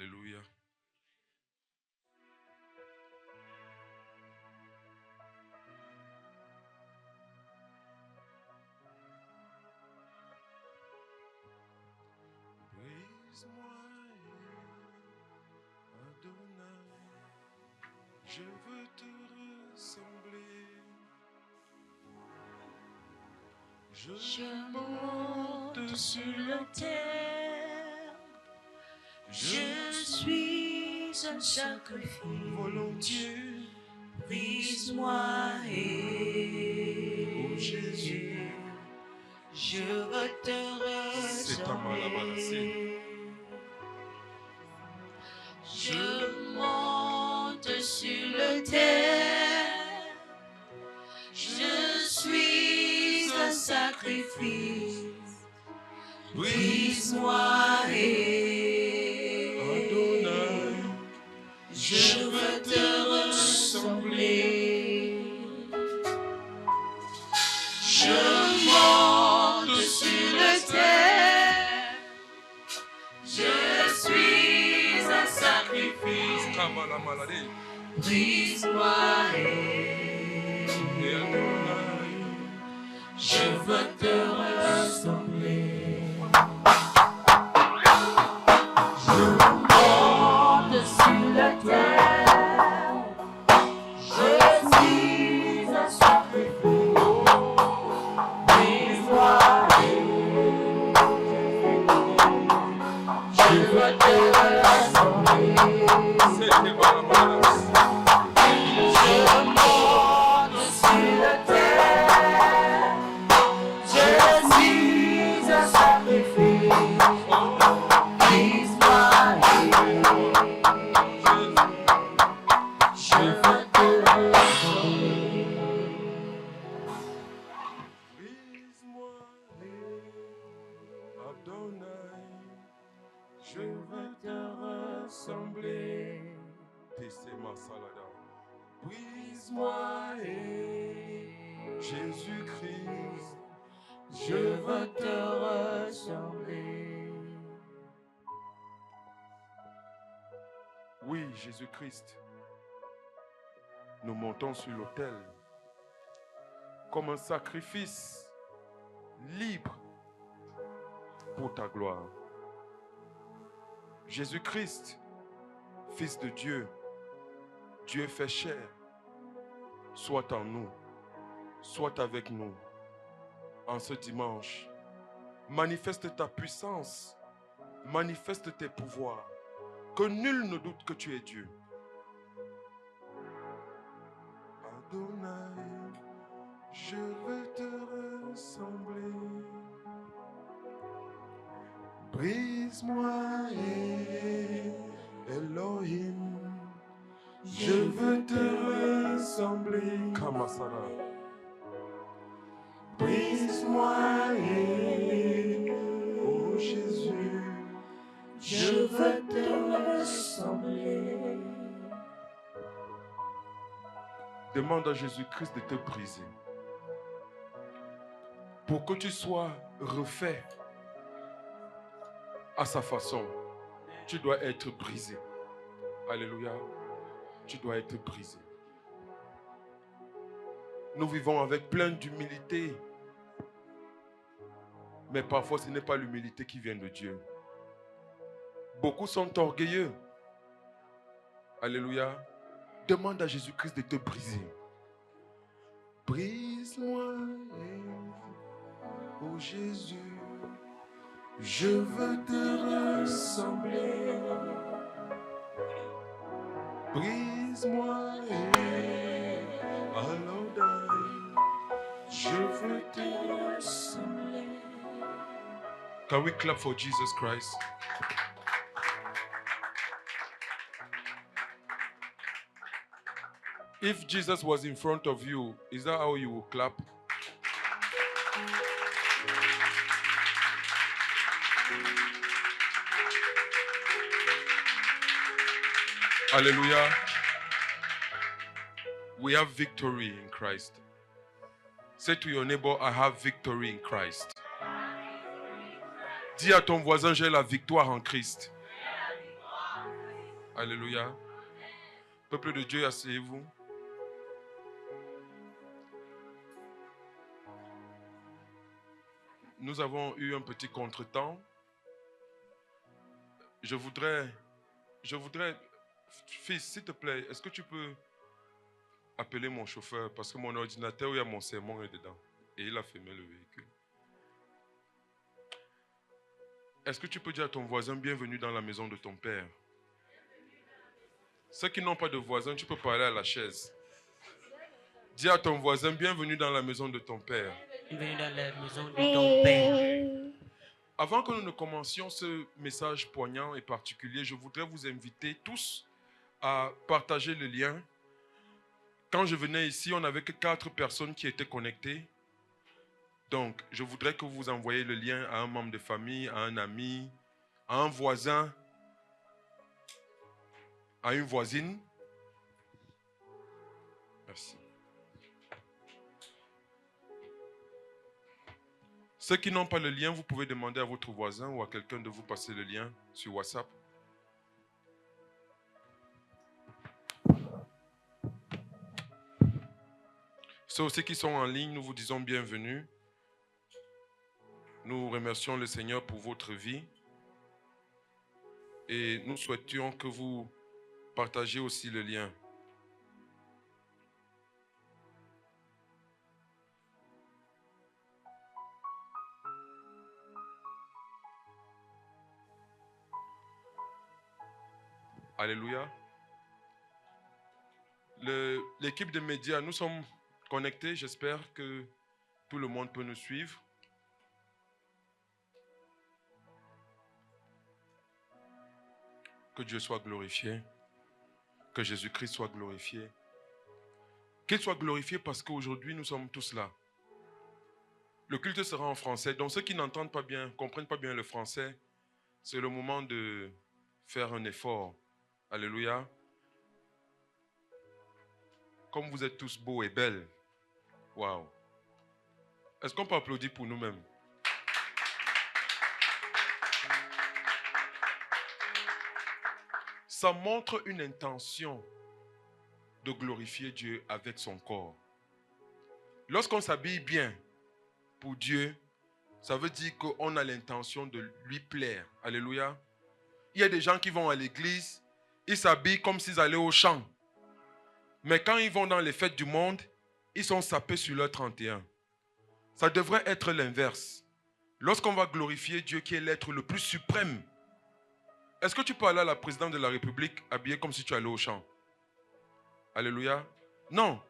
Alléluia. Brise-moi, Adonai, je veux te ressembler. Je monte sur la terre, Je suis un sacrifice. volontiers. Brise-moi Oh Jésus, je veux te c'est ta main là-bas, là, c'est. Je monte sur le terre. Je suis un sacrifice. Brise-moi Adonai, je veux te ressembler. Je monte sur le terre. Je suis un sacrifice. Kamala maladie. Brise-moi Et Adonai, je veux te ressembler. Je monte sur la terre. Je suis un sacrifice. Brise-moi je veux te ressembler. c'est Kamala maladie. Je monte sur la terre. Je suis un sacrifice. Brise-moi je veux te ressembler. Brise-moi, Adonai, je veux te ressembler. Tessé ma salada. Brise-moi, Jésus-Christ, Je veux te ressembler. Oui, Jésus-Christ, nous montons sur l'autel comme un sacrifice libre pour ta gloire. Jésus-Christ, Fils de Dieu, Dieu fait chair, soit en nous, soit avec nous en ce dimanche. Manifeste ta puissance, manifeste tes pouvoirs, que nul ne doute que tu es Dieu. Adonai, je veux te ressembler. Brise-moi, Elohim, je veux te ressembler. Kamasara. Brise-moi, oh Jésus, Je veux te ressembler. demande à Jésus-Christ de te briser. Pour que tu sois refait à sa façon, tu dois être brisé. Alléluia. Tu dois être brisé. Nous vivons avec plein d'humilité. Mais parfois, ce n'est pas l'humilité qui vient de Dieu. Beaucoup sont orgueilleux. Alléluia. Demande à Jésus-Christ de te briser. Brise-moi, oh Jésus. Je veux te ressembler. Brise-moi, Adonai. Je veux te ressembler. Can we clap for Jesus Christ? If Jesus was in front of you, is that how you will clap? Hallelujah. We have victory in Christ. Say to your neighbor, I have victory in Christ. Dis à ton voisin, j'ai la victoire en Christ. Alléluia. Peuple de Dieu, asseyez-vous. Nous avons eu un petit contretemps. Je voudrais, fils, s'il te plaît, est-ce que tu peux appeler mon chauffeur parce que mon ordinateur, il y a mon sermon dedans et il a fermé le véhicule. Est-ce que tu peux dire à ton voisin, bienvenue dans la maison de ton père? Ceux qui n'ont pas de voisin, tu peux parler à la chaise. Dis à ton voisin, bienvenue dans la maison de ton père. Bienvenue dans la maison de ton père. Avant que nous ne commencions ce message poignant et particulier, je voudrais vous inviter tous à partager le lien. Quand je venais ici, on n'avait que 4 personnes qui étaient connectées. Donc, je voudrais que vous envoyiez le lien à un membre de famille, à un ami, à un voisin, à une voisine. Merci. Ceux qui n'ont pas le lien, vous pouvez demander à votre voisin ou à quelqu'un de vous passer le lien sur WhatsApp. Ceux aussi qui sont en ligne, nous vous disons bienvenue. Nous remercions le Seigneur pour votre vie. Et nous souhaitions que vous partagiez aussi le lien. Alléluia. L'équipe de médias, nous sommes connectés. J'espère que tout le monde peut nous suivre. Que Dieu soit glorifié. Que Jésus-Christ soit glorifié. Qu'il soit glorifié parce qu'aujourd'hui, nous sommes tous là. Le culte sera en français. Donc ceux qui n'entendent pas bien, ne comprennent pas bien le français, c'est le moment de faire un effort. Alléluia. Comme vous êtes tous beaux et belles. Waouh. Est-ce qu'on peut applaudir pour nous-mêmes? Ça montre une intention de glorifier Dieu avec son corps. Lorsqu'on s'habille bien pour Dieu, ça veut dire qu'on a l'intention de lui plaire. Alléluia. Il y a des gens qui vont à l'église, ils s'habillent comme s'ils allaient au champ. Mais quand ils vont dans les fêtes du monde, ils sont sapés sur leur 31. Ça devrait être l'inverse. Lorsqu'on va glorifier Dieu qui est l'être le plus suprême, est-ce que tu peux aller à la présidente de la République habillé comme si tu allais au champ? Alléluia. Non.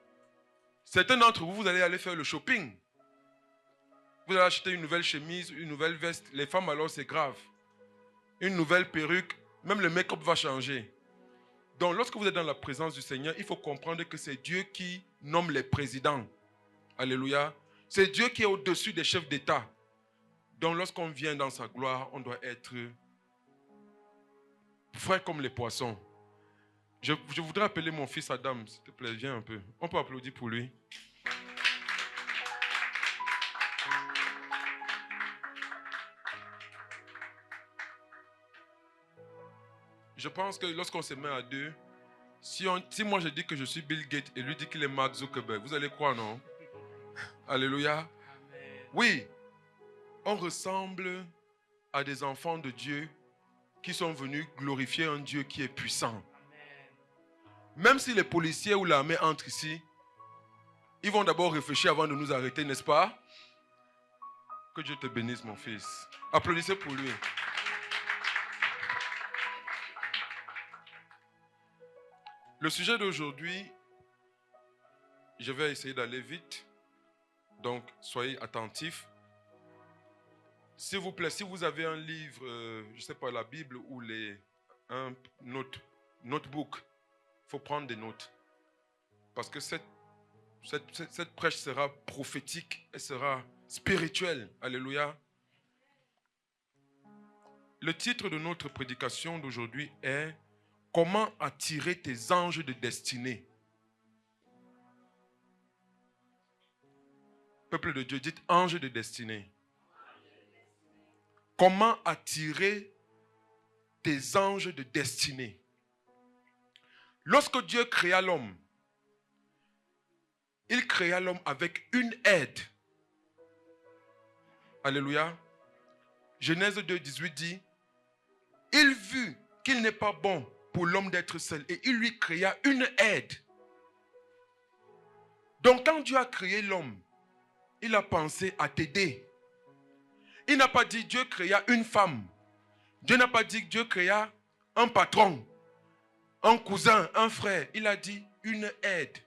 Certains d'entre vous, vous allez aller faire le shopping. Vous allez acheter une nouvelle chemise, une nouvelle veste. Les femmes, alors, c'est grave. Une nouvelle perruque. Même le make-up va changer. Donc, lorsque vous êtes dans la présence du Seigneur, il faut comprendre que c'est Dieu qui nomme les présidents. Alléluia. C'est Dieu qui est au-dessus des chefs d'État. Donc, lorsqu'on vient dans sa gloire, on doit être frais comme les poissons. Je voudrais appeler mon fils Adam, s'il te plaît, viens un peu. On peut applaudir pour lui. Je pense que lorsqu'on se met à deux, si moi je dis que je suis Bill Gates et lui dit qu'il est Mark Zuckerberg, vous allez croire, non? Alléluia. Amen. Oui, on ressemble à des enfants de Dieu qui sont venus glorifier un Dieu qui est puissant. Amen. Même si les policiers ou l'armée entrent ici, ils vont d'abord réfléchir avant de nous arrêter, n'est-ce pas? Que Dieu te bénisse, mon fils. Applaudissez pour lui. Le sujet d'aujourd'hui, je vais essayer d'aller vite, donc soyez attentifs. S'il vous plaît, si vous avez un livre, je ne sais pas, la Bible ou un notebook, il faut prendre des notes. Parce que cette prêche sera prophétique, elle sera spirituelle. Alléluia. Le titre de notre prédication d'aujourd'hui est « Comment attirer tes anges de destinée ?» Peuple de Dieu, dites « anges de destinée ». Comment attirer tes anges de destinée? Lorsque Dieu créa l'homme, il créa l'homme avec une aide. Alléluia. Genèse 2, 18 dit, il vit qu'il n'est pas bon pour l'homme d'être seul et il lui créa une aide. Donc quand Dieu a créé l'homme, il a pensé à t'aider. Il n'a pas dit Dieu créa une femme. Dieu n'a pas dit que Dieu créa un patron, un cousin, un frère. Il a dit une aide.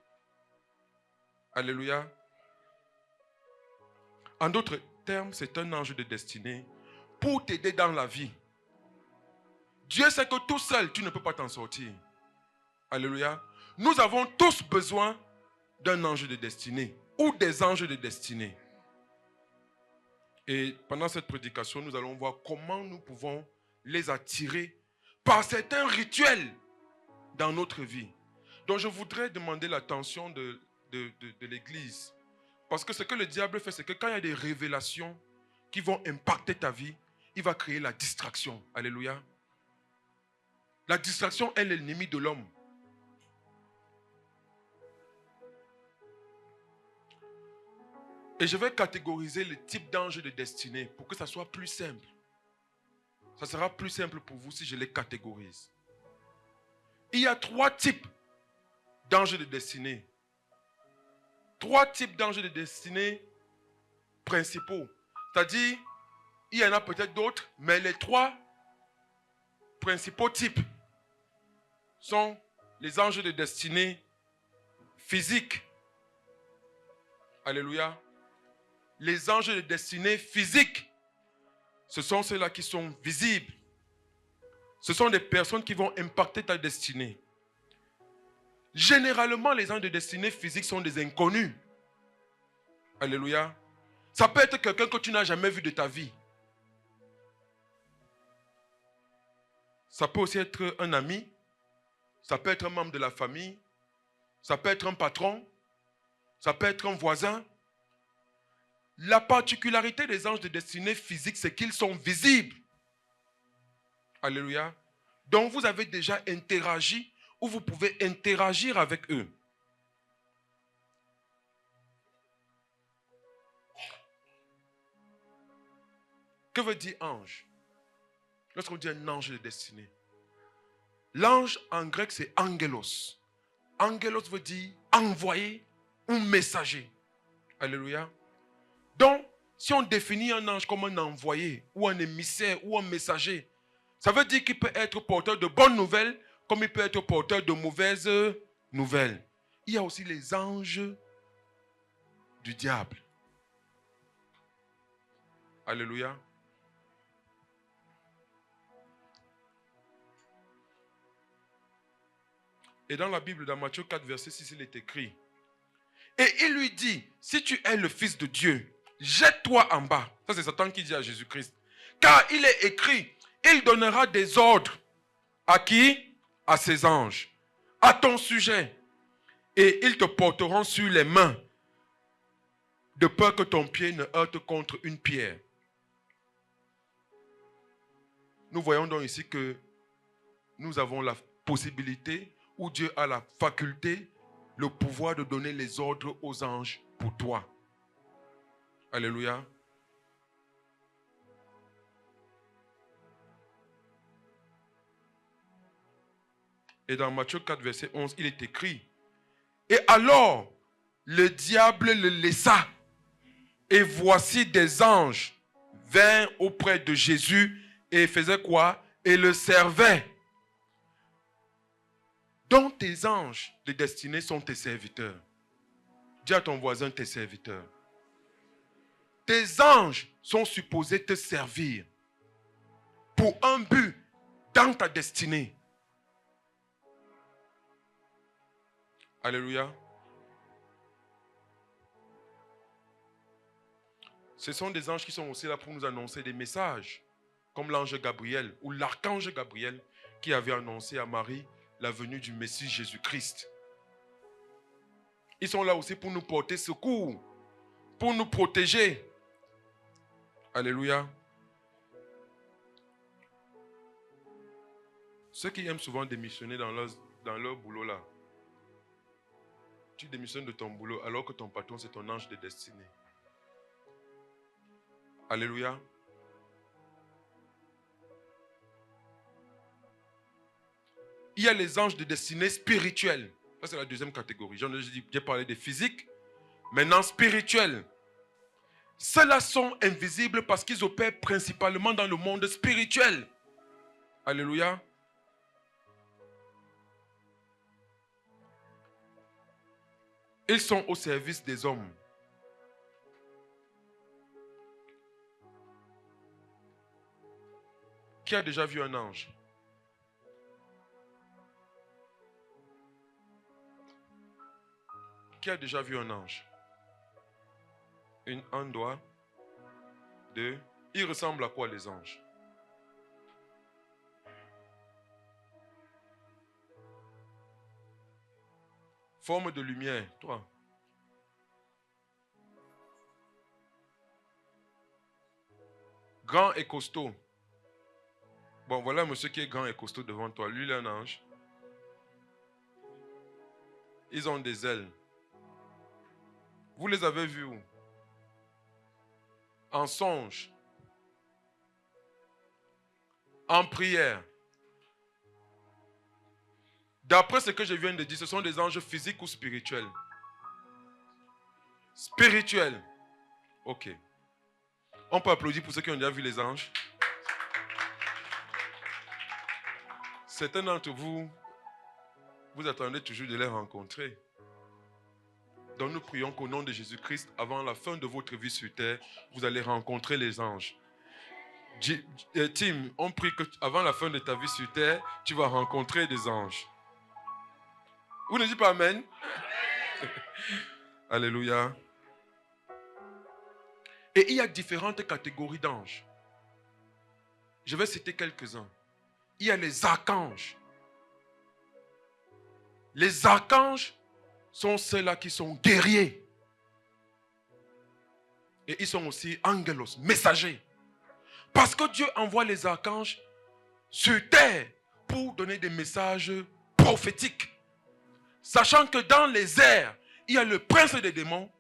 Alléluia. En d'autres termes, c'est un ange de destinée pour t'aider dans la vie. Dieu sait que tout seul, tu ne peux pas t'en sortir. Alléluia. Nous avons tous besoin d'un ange de destinée ou des anges de destinée. Et pendant cette prédication, nous allons voir comment nous pouvons les attirer par certains rituels dans notre vie. Donc je voudrais demander l'attention de l'Église. Parce que ce que le diable fait, c'est que quand il y a des révélations qui vont impacter ta vie, il va créer la distraction. Alléluia. La distraction est l'ennemi de l'homme. Et je vais catégoriser le type d'ange de destinée pour que ça soit plus simple. Ça sera plus simple pour vous si je les catégorise. Il y a 3 types d'anges de destinée. 3 types d'anges de destinée principaux. C'est-à-dire, il y en a peut-être d'autres, mais les 3 principaux types sont les anges de destinée physiques. Alléluia. Les anges de destinée physiques, ce sont ceux-là qui sont visibles. Ce sont des personnes qui vont impacter ta destinée. Généralement, les anges de destinée physique sont des inconnus. Alléluia. Ça peut être quelqu'un que tu n'as jamais vu de ta vie. Ça peut aussi être un ami. Ça peut être un membre de la famille. Ça peut être un patron. Ça peut être un voisin. La particularité des anges de destinée physique, c'est qu'ils sont visibles. Alléluia. Donc vous avez déjà interagi ou vous pouvez interagir avec eux. Que veut dire ange? Lorsqu'on dit un ange de destinée. L'ange en grec c'est angelos. Angelos veut dire envoyé ou messager. Alléluia. Donc, si on définit un ange comme un envoyé ou un émissaire ou un messager, ça veut dire qu'il peut être porteur de bonnes nouvelles comme il peut être porteur de mauvaises nouvelles. Il y a aussi les anges du diable. Alléluia. Et dans la Bible, dans Matthieu 4, verset 6, il est écrit. Et il lui dit, si tu es le Fils de Dieu, jette-toi en bas. Ça, c'est Satan qui dit à Jésus-Christ. Car il est écrit, il donnera des ordres. À qui? À ses anges. À ton sujet. Et ils te porteront sur les mains, de peur que ton pied ne heurte contre une pierre. Nous voyons donc ici que nous avons la possibilité, où Dieu a la faculté, le pouvoir de donner les ordres aux anges pour toi. Alléluia. Et dans Matthieu 4, verset 11, il est écrit, et alors, le diable le laissa, et voici des anges vinrent auprès de Jésus, et faisaient quoi? Et le servaient. Donc tes anges de destinée sont tes serviteurs. Dis à ton voisin tes serviteurs. Tes anges sont supposés te servir pour un but dans ta destinée. Alléluia. Ce sont des anges qui sont aussi là pour nous annoncer des messages, comme l'ange Gabriel ou l'archange Gabriel qui avait annoncé à Marie la venue du Messie Jésus-Christ. Ils sont là aussi pour nous porter secours, pour nous protéger. Alléluia. Ceux qui aiment souvent démissionner dans leurs dans leur boulot là. Tu démissionnes de ton boulot alors que ton patron c'est ton ange de destinée. Alléluia. Il y a les anges de destinée spirituels. Ça c'est la deuxième catégorie. J'ai parlé des physiques. Maintenant spirituels. Ceux-là sont invisibles parce qu'ils opèrent principalement dans le monde spirituel. Alléluia. Ils sont au service des hommes. Qui a déjà vu un ange? Qui a déjà vu un ange? Un doigt, deux. Ils ressemblent à quoi les anges? Forme de lumière, toi. Grand et costaud. Bon, voilà un monsieur qui est grand et costaud devant toi. Lui, il est un ange. Ils ont des ailes. Vous les avez vus où? En songe. En prière. D'après ce que je viens de dire, ce sont des anges physiques ou spirituels? Spirituels. Ok. On peut applaudir pour ceux qui ont déjà vu les anges. Certains d'entre vous, vous attendez toujours de les rencontrer. Donc nous prions qu'au nom de Jésus-Christ, avant la fin de votre vie sur terre, vous allez rencontrer les anges. Tim, on prie qu'avant la fin de ta vie sur terre, tu vas rencontrer des anges. Vous ne dites pas Amen? Alléluia. Et il y a différentes catégories d'anges. Je vais citer quelques-uns. Il y a les archanges. Les archanges sont ceux-là qui sont guerriers. Et ils sont aussi angelos, messagers. Parce que Dieu envoie les archanges sur terre pour donner des messages prophétiques. Sachant que dans les airs, il y a le prince des démons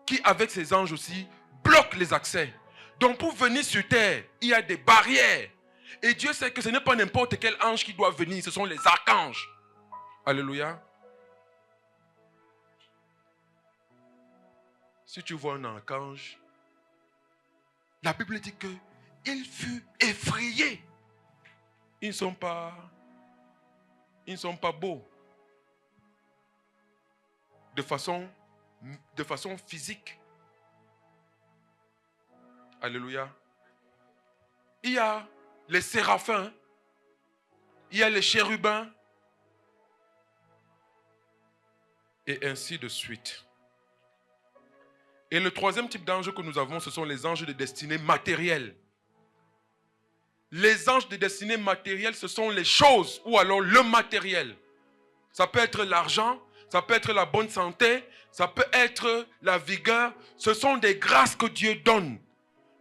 qui, avec ses anges aussi, bloque les accès. Donc pour venir sur terre, il y a des barrières. Et Dieu sait que ce n'est pas n'importe quel ange qui doit venir, ce sont les archanges. Alléluia. Si tu vois un archange, la Bible dit qu'il fut effrayé. Ils ne sont pas beaux. De façon physique. Alléluia. Il y a les séraphins. Il y a les chérubins. Et ainsi de suite. Et le troisième type d'ange que nous avons, ce sont les anges de destinée matérielle. Les anges de destinée matérielle, ce sont les choses ou alors le matériel. Ça peut être l'argent, ça peut être la bonne santé, ça peut être la vigueur. Ce sont des grâces que Dieu donne,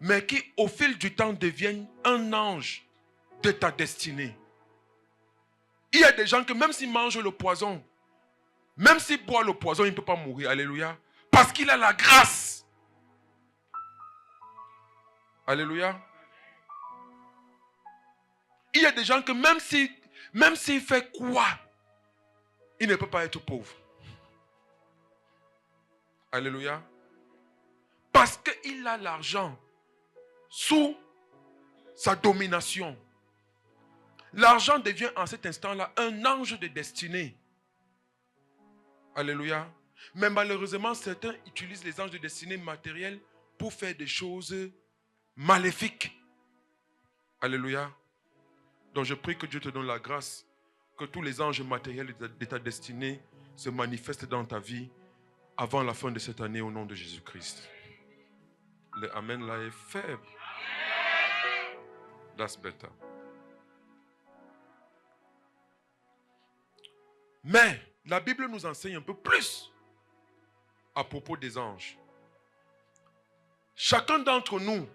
mais qui au fil du temps deviennent un ange de ta destinée. Il y a des gens que même s'ils mangent le poison, même s'ils boivent le poison, il ne peut pas mourir. Alléluia. Parce qu'il a la grâce. Alléluia. Il y a des gens que même s'il fait quoi, il ne peut pas être pauvre. Alléluia. Parce qu'il a l'argent sous sa domination. L'argent devient en cet instant-là un ange de destinée. Alléluia. Mais malheureusement, certains utilisent les anges de destinée matérielle pour faire des choses maléfiques. Alléluia. Donc je prie que Dieu te donne la grâce, que tous les anges matériels de ta destinée se manifestent dans ta vie avant la fin de cette année au nom de Jésus-Christ. Le Amen là est faible. That's better. Mais la Bible nous enseigne un peu plus à propos des anges. Chacun d'entre nous,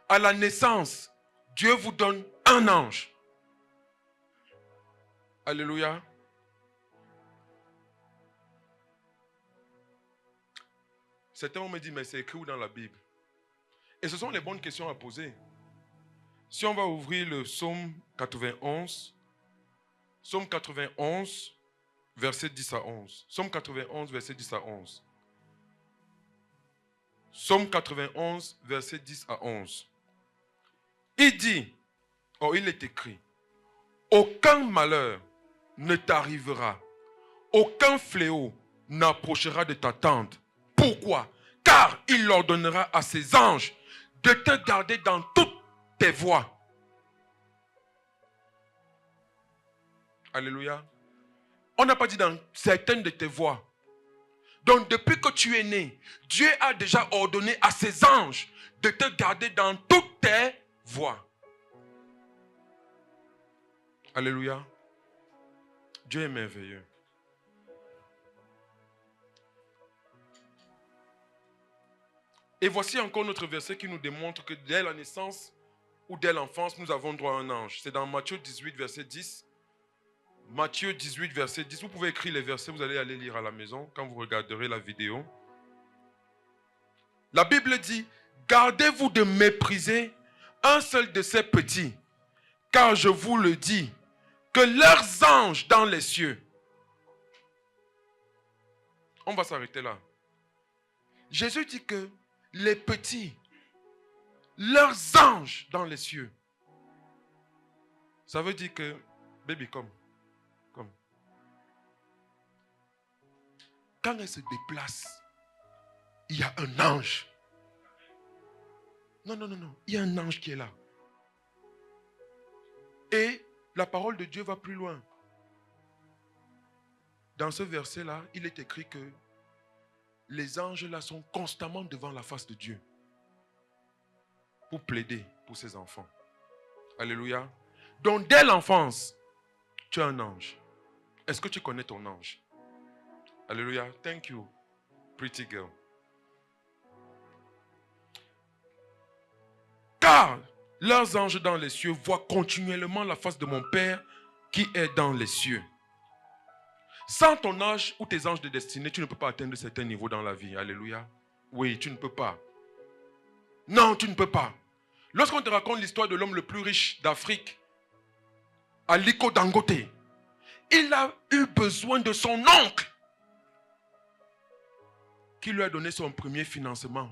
à la naissance, Dieu vous donne un ange. Alléluia. Certains vont me dire, mais c'est écrit où dans la Bible? Et ce sont les bonnes questions à poser. Si on va ouvrir le psaume 91, psaume 91, verset 10 à 11. Psaume 91, verset 10 à 11. Psaume 91, verset 10 à 11. Il dit, il est écrit, aucun malheur ne t'arrivera, aucun fléau n'approchera de ta tente. Pourquoi? Car il ordonnera à ses anges de te garder dans toutes tes voies. Alléluia. On n'a pas dit dans certaines de tes voies. Donc depuis que tu es né, Dieu a déjà ordonné à ses anges de te garder dans toutes tes voies. Alléluia. Dieu est merveilleux. Et voici encore notre verset qui nous démontre que dès la naissance ou dès l'enfance, nous avons droit à un ange. C'est dans Matthieu 18, verset 10. Matthieu 18, verset 10. Vous pouvez écrire les versets, vous allez aller lire à la maison quand vous regarderez la vidéo. La Bible dit, gardez-vous de mépriser un seul de ces petits, car je vous le dis, que leurs anges dans les cieux. On va s'arrêter là. Jésus dit que les petits, leurs anges dans les cieux. Ça veut dire que, baby, comme. Quand elle se déplace, il y a un ange. Non. Il y a un ange qui est là. Et la parole de Dieu va plus loin. Dans ce verset-là, il est écrit que les anges là sont constamment devant la face de Dieu pour plaider pour ses enfants. Alléluia. Donc dès l'enfance, tu as un ange. Est-ce que tu connais ton ange? Alléluia. Thank you, pretty girl. Car leurs anges dans les cieux voient continuellement la face de mon Père qui est dans les cieux. Sans ton ange ou tes anges de destinée, tu ne peux pas atteindre certains niveaux dans la vie. Alléluia. Oui, tu ne peux pas. Non, tu ne peux pas. Lorsqu'on te raconte l'histoire de l'homme le plus riche d'Afrique, Aliko Dangote, il a eu besoin de son oncle qui lui a donné son premier financement.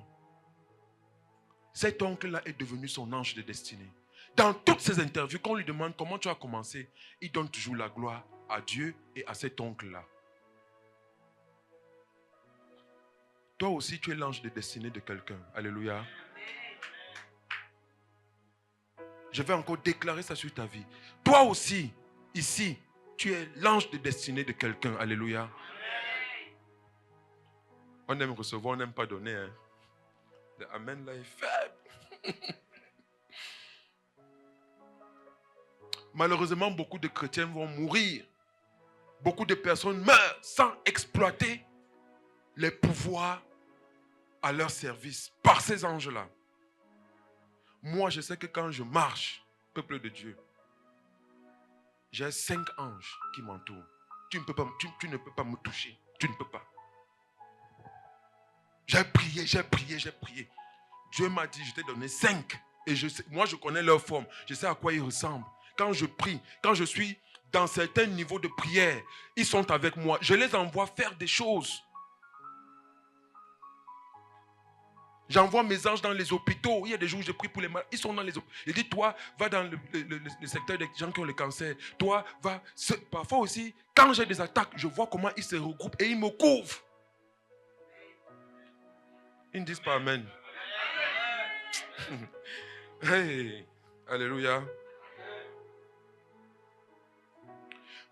Cet oncle-là est devenu son ange de destinée. Dans toutes ses interviews, quand on lui demande comment tu as commencé, il donne toujours la gloire à Dieu et à cet oncle-là. Toi aussi, tu es l'ange de destinée de quelqu'un. Alléluia. Je vais encore déclarer ça sur ta vie. Toi aussi, ici, tu es l'ange de destinée de quelqu'un. Alléluia. On aime recevoir, on n'aime pas donner. Hein. Le amen là est faible. Malheureusement, beaucoup de chrétiens vont mourir. Beaucoup de personnes meurent sans exploiter les pouvoirs à leur service par ces anges-là. Moi, je sais que quand je marche, peuple de Dieu, j'ai 5 anges qui m'entourent. Tu ne peux pas me toucher. Tu ne peux pas. J'ai prié. Dieu m'a dit, je t'ai donné 5. Et moi, je connais leur forme. Je sais à quoi ils ressemblent. Quand je prie, quand je suis dans certains niveaux de prière, ils sont avec moi. Je les envoie faire des choses. J'envoie mes anges dans les hôpitaux. Il y a des jours où je prie pour les malades. Ils sont dans les hôpitaux. Je dis, toi, va dans le secteur des gens qui ont le cancer. Toi, va. Parfois aussi, quand j'ai des attaques, je vois comment ils se regroupent et ils me couvrent. Ils ne disent pas amen. Hey, alléluia.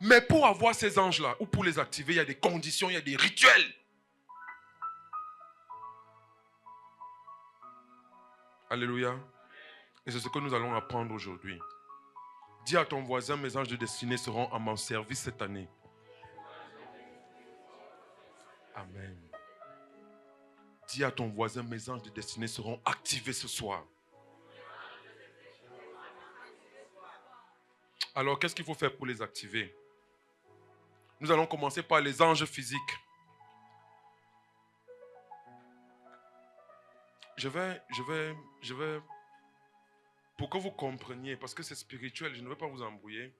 Mais pour avoir ces anges-là, ou pour les activer, il y a des conditions, il y a des rituels. Alléluia. Et c'est ce que nous allons apprendre aujourd'hui. Dis à ton voisin, mes anges de destinée seront à mon service cette année. Amen. Dis à ton voisin, mes anges de destinée seront activés ce soir. Alors, qu'est-ce qu'il faut faire pour les activer? Nous allons commencer par les anges physiques. je vais, pour que vous compreniez, parce que c'est spirituel, je ne vais pas vous embrouiller.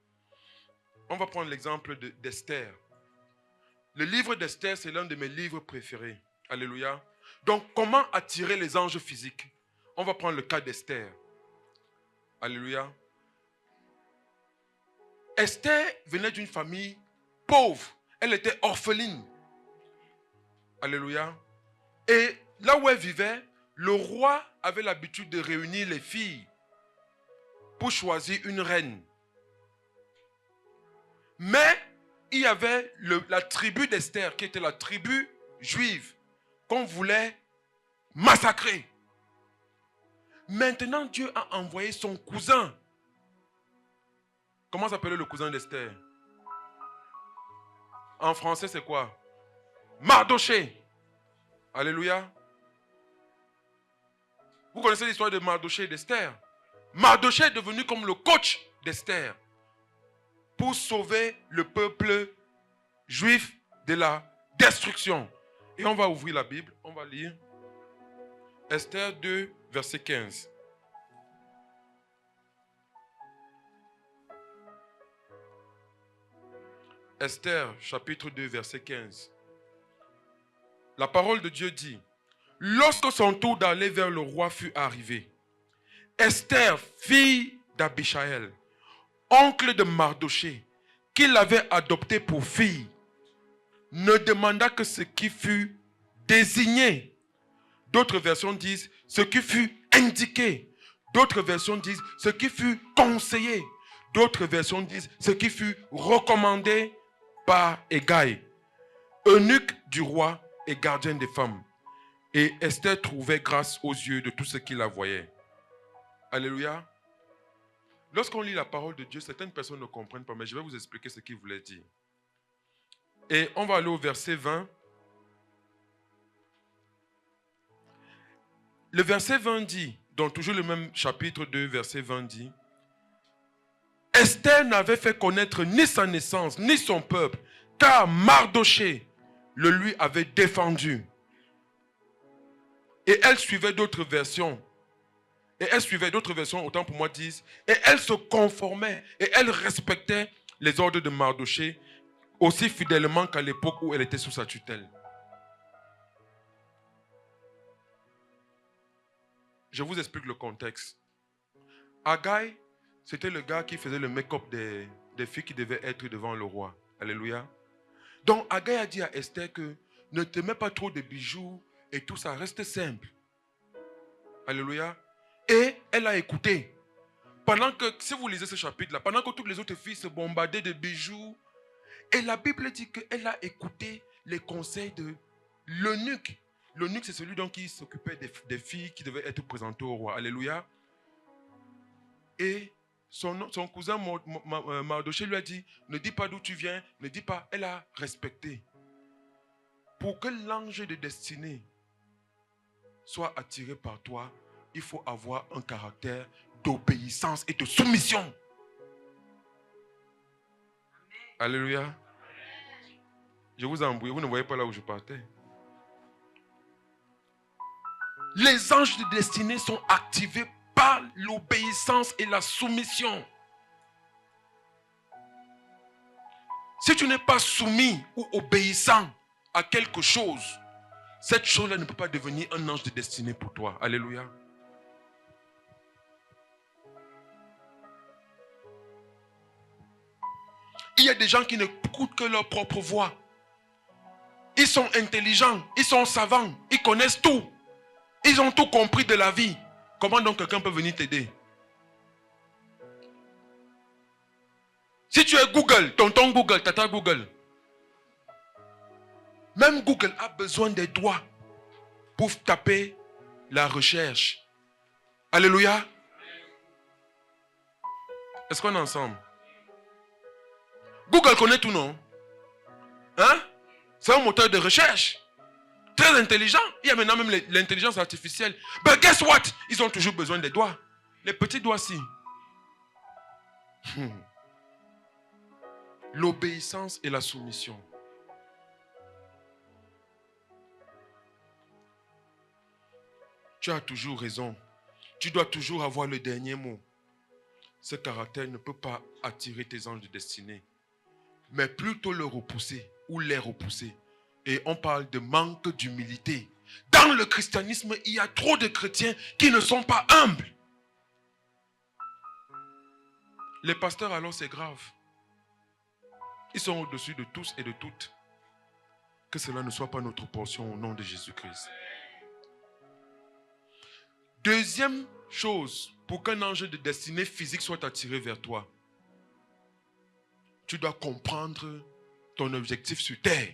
On va prendre l'exemple d'Esther. Le livre d'Esther, c'est l'un de mes livres préférés. Alléluia. Donc, comment attirer les anges physiques? On va prendre le cas d'Esther. Alléluia. Esther venait d'une famille pauvre. Elle était orpheline. Alléluia. Et là où elle vivait, le roi avait l'habitude de réunir les filles pour choisir une reine. Mais il y avait la tribu d'Esther, qui était la tribu juive, qu'on voulait massacrer. Maintenant, Dieu a envoyé son cousin. Comment s'appelait le cousin d'Esther? En français, c'est quoi? Mardoché. Alléluia. Vous connaissez l'histoire de Mardoché et d'Esther? Mardoché est devenu comme le coach d'Esther pour sauver le peuple juif de la destruction. Et on va ouvrir la Bible, on va lire Esther 2, verset 15. Esther, chapitre 2, verset 15. La parole de Dieu dit: lorsque son tour d'aller vers le roi fut arrivé, Esther, fille d'Abichaël, oncle de Mardoché, qui l'avait adopté pour fille, ne demanda que ce qui fut désigné. D'autres versions disent ce qui fut indiqué. D'autres versions disent ce qui fut conseillé. D'autres versions disent ce qui fut recommandé par Hégai, eunuque du roi et gardien des femmes. Et Esther trouvait grâce aux yeux de tous ceux qui la voyaient. Alléluia. Lorsqu'on lit la parole de Dieu, certaines personnes ne comprennent pas, mais je vais vous expliquer ce qu'il voulait dire. Et on va aller au verset 20. Le verset 20 dit, dans toujours le même chapitre 2, verset 20 dit: Esther n'avait fait connaître ni sa naissance, ni son peuple, car Mardoché le lui avait défendu. Et elle suivait d'autres versions. Autant pour moi disent, et elle se conformait, et elle respectait les ordres de Mardoché aussi fidèlement qu'à l'époque où elle était sous sa tutelle. Je vous explique le contexte. Hégai, c'était le gars qui faisait le make-up des filles qui devaient être devant le roi. Alléluia. Donc Hégai a dit à Esther que ne te mets pas trop de bijoux et tout ça, reste simple. Alléluia. Et elle a écouté. Pendant que, si vous lisez ce chapitre-là, pendant que toutes les autres filles se bombardaient de bijoux, et la Bible dit qu'elle a écouté les conseils de l'eunuque. L'eunuque, c'est celui donc qui s'occupait des filles qui devaient être présentées au roi. Alléluia. Et son cousin Mardoché lui a dit, ne dis pas d'où tu viens, ne dis pas. Elle a respecté. Pour que l'ange de destinée soit attiré par toi, il faut avoir un caractère d'obéissance et de soumission. Alléluia. Je vous ai embrouillé, vous ne voyez pas là où je partais. Les anges de destinée sont activés par l'obéissance et la soumission. Si tu n'es pas soumis ou obéissant à quelque chose, cette chose-là ne peut pas devenir un ange de destinée pour toi. Alléluia. Il y a des gens qui n'écoutent que leur propre voix. Ils sont intelligents, ils sont savants, ils connaissent tout. Ils ont tout compris de la vie. Comment donc quelqu'un peut venir t'aider? Si tu es Google, tonton Google, tata Google, même Google a besoin des doigts pour taper la recherche. Alléluia. Est-ce qu'on est ensemble? Google connaît tout, non? Hein? C'est un moteur de recherche. Très intelligent. Il y a maintenant même l'intelligence artificielle. But guess what? Ils ont toujours besoin des doigts. Les petits doigts-ci. L'obéissance et la soumission. Tu as toujours raison. Tu dois toujours avoir le dernier mot. Ce caractère ne peut pas attirer tes anges de destinée, mais plutôt le repousser ou les repousser. Et on parle de manque d'humilité. Dans le christianisme, il y a trop de chrétiens qui ne sont pas humbles. Les pasteurs, alors, c'est grave. Ils sont au-dessus de tous et de toutes. Que cela ne soit pas notre portion au nom de Jésus-Christ. Deuxième chose, pour qu'un ange de destinée physique soit attiré vers toi, tu dois comprendre ton objectif sur terre.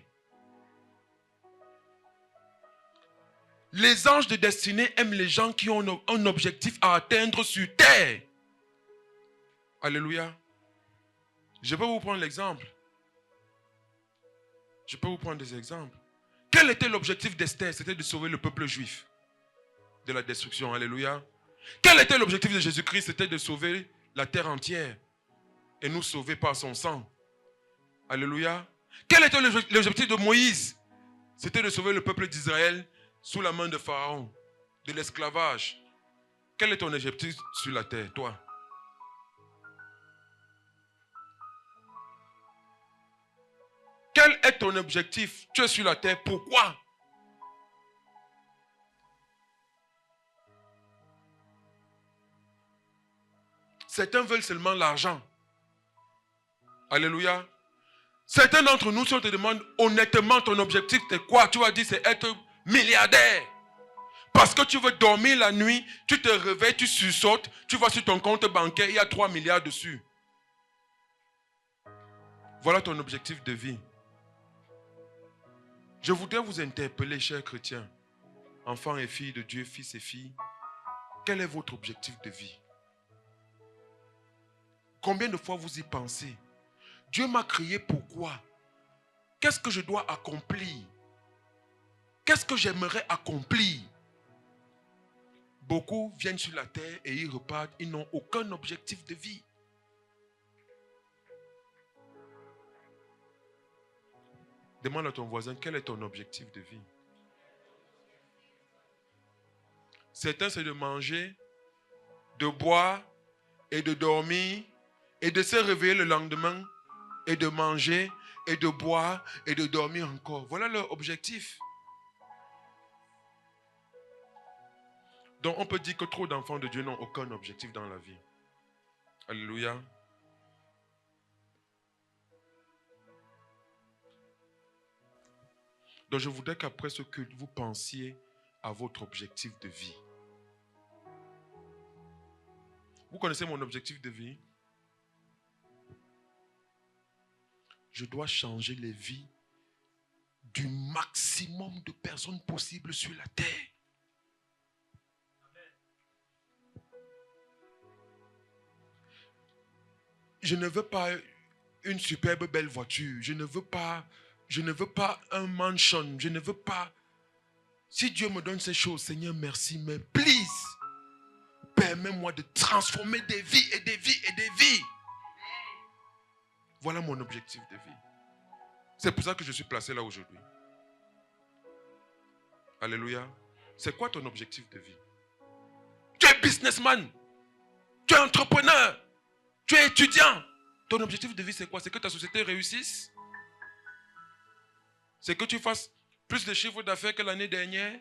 Les anges de destinée aiment les gens qui ont un objectif à atteindre sur terre. Alléluia. Je peux vous prendre l'exemple. Je peux vous prendre des exemples. Quel était l'objectif d'Esther? C'était de sauver le peuple juif de la destruction. Alléluia. Quel était l'objectif de Jésus-Christ? C'était de sauver la terre entière et nous sauver par son sang. Alléluia. Quel était l'objectif de Moïse? C'était de sauver le peuple d'Israël sous la main de Pharaon, de l'esclavage. Quel est ton objectif sur la terre, toi? Quel est ton objectif? Tu es sur la terre, pourquoi? Certains veulent seulement l'argent. Alléluia. Certains d'entre nous, si on te demande honnêtement ton objectif, c'est quoi? Tu vas dire c'est être milliardaire. Parce que tu veux dormir la nuit, tu te réveilles, tu sursautes, tu vas sur ton compte bancaire, il y a 3 milliards dessus. Voilà ton objectif de vie. Je voudrais vous interpeller, chers chrétiens, enfants et filles de Dieu, fils et filles. Quel est votre objectif de vie? Combien de fois vous y pensez? Dieu m'a créé pourquoi? Qu'est-ce que je dois accomplir? Qu'est-ce que j'aimerais accomplir? Beaucoup viennent sur la terre et ils repartent. Ils n'ont aucun objectif de vie. Demande à ton voisin, quel est ton objectif de vie? Certains, c'est de manger, de boire et de dormir et de se réveiller le lendemain et de manger et de boire et de dormir encore. Voilà leur objectif. Donc on peut dire que trop d'enfants de Dieu n'ont aucun objectif dans la vie. Alléluia. Donc je voudrais qu'après ce culte, vous pensiez à votre objectif de vie. Vous connaissez mon objectif de vie? Je dois changer les vies du maximum de personnes possibles sur la terre. Je ne veux pas une superbe belle voiture. Je ne veux pas un mansion. Je ne veux pas. Si Dieu me donne ces choses, Seigneur, merci, mais please, permets-moi de transformer des vies et des vies et des vies. Voilà mon objectif de vie. C'est pour ça que je suis placé là aujourd'hui. Alléluia. C'est quoi ton objectif de vie? Tu es businessman. Tu es entrepreneur. Tu es étudiant. Ton objectif de vie, c'est quoi? C'est que ta société réussisse? C'est que tu fasses plus de chiffre d'affaires que l'année dernière?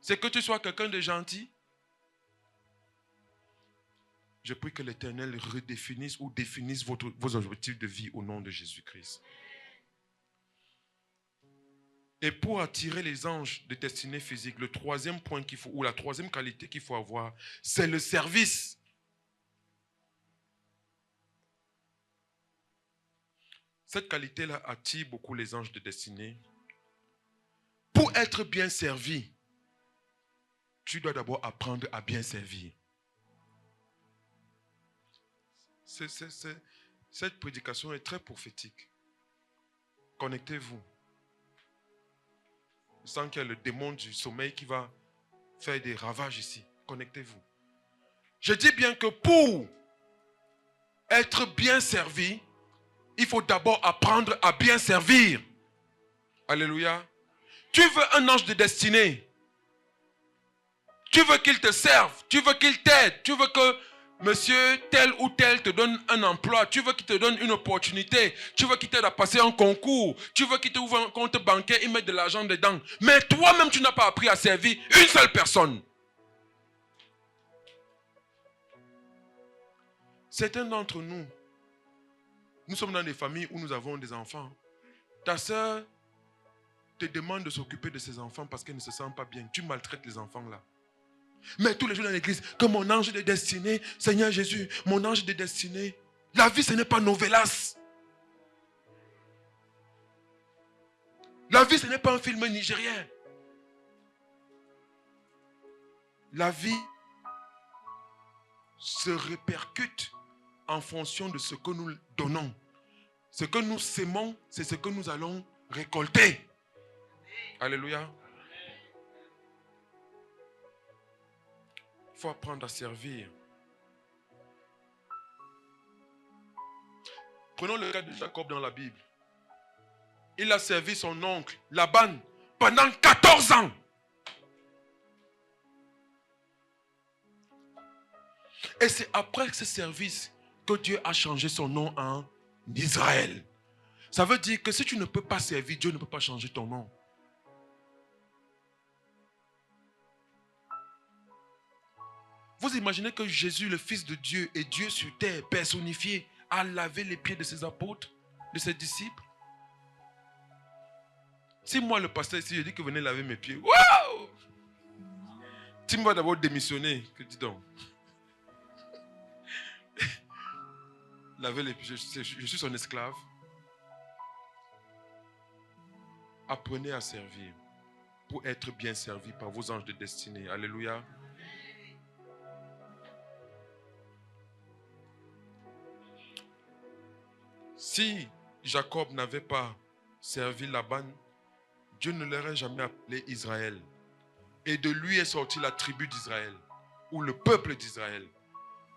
C'est que tu sois quelqu'un de gentil? Je prie que l'Éternel redéfinisse ou définisse vos objectifs de vie au nom de Jésus-Christ. Et pour attirer les anges de destinée physique, le troisième point qu'il faut, ou la troisième qualité qu'il faut avoir, c'est le service. Cette qualité-là attire beaucoup les anges de destinée. Pour être bien servi, tu dois d'abord apprendre à bien servir. Cette prédication est très prophétique. Connectez-vous. Je sens qu'il y a le démon du sommeil qui va faire des ravages ici. Connectez-vous. Je dis bien que pour être bien servi, il faut d'abord apprendre à bien servir. Alléluia. Tu veux un ange de destinée. Tu veux qu'il te serve, tu veux qu'il t'aide, tu veux que monsieur tel ou tel te donne un emploi, tu veux qu'il te donne une opportunité, tu veux qu'il t'aide à passer un concours, tu veux qu'il te ouvre un compte bancaire et mette de l'argent dedans. Mais toi-même, tu n'as pas appris à servir une seule personne. Certains d'entre nous, nous sommes dans des familles où nous avons des enfants. Ta soeur te demande de s'occuper de ses enfants parce qu'elle ne se sent pas bien. Tu maltraites les enfants là. Mais tous les jours dans l'église, que mon ange de destinée, Seigneur Jésus, mon ange de destinée. La vie, ce n'est pas novelas. La vie, ce n'est pas un film nigérien. La vie se répercute en fonction de ce que nous donnons. Ce que nous sémons, c'est ce que nous allons récolter. Alléluia. Il faut apprendre à servir. Prenons le cas de Jacob dans la Bible. Il a servi son oncle, Laban, pendant 14 ans. Et c'est après ce service que Dieu a changé son nom en Israël. Ça veut dire que si tu ne peux pas servir, Dieu ne peut pas changer ton nom. Vous imaginez que Jésus, le Fils de Dieu, et Dieu sur terre, personnifié, a lavé les pieds de ses apôtres, de ses disciples? Si moi, le pasteur ici, je dis que venez laver mes pieds, waouh! Tu me vas d'abord démissionner, que dis donc. Laver les pieds, je suis son esclave. Apprenez à servir pour être bien servi par vos anges de destinée. Alléluia. Si Jacob n'avait pas servi Laban, Dieu ne l'aurait jamais appelé Israël. Et de lui est sortie la tribu d'Israël, ou le peuple d'Israël.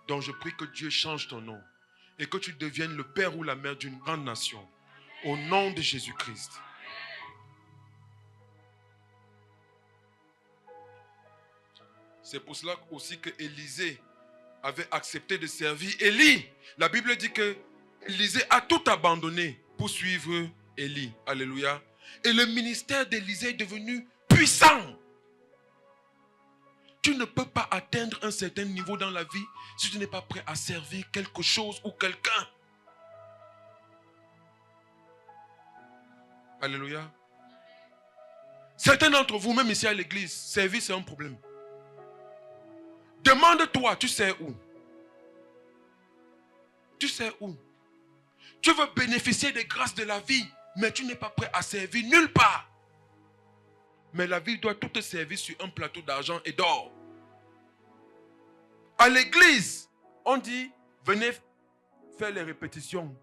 Donc je prie que Dieu change ton nom et que tu deviennes le père ou la mère d'une grande nation. Au nom de Jésus-Christ. C'est pour cela aussi que Élisée avait accepté de servir Élie. La Bible dit que Élisée a tout abandonné pour suivre Élie. Alléluia. Et le ministère d'Élisée est devenu puissant. Tu ne peux pas atteindre un certain niveau dans la vie si tu n'es pas prêt à servir quelque chose ou quelqu'un. Alléluia. Certains d'entre vous, même ici à l'église, servir c'est un problème. Demande-toi, tu sais où? Tu sais où? Tu veux bénéficier des grâces de la vie, mais tu n'es pas prêt à servir nulle part. Mais la vie doit tout te servir sur un plateau d'argent et d'or. À l'église, on dit, venez faire les répétitions.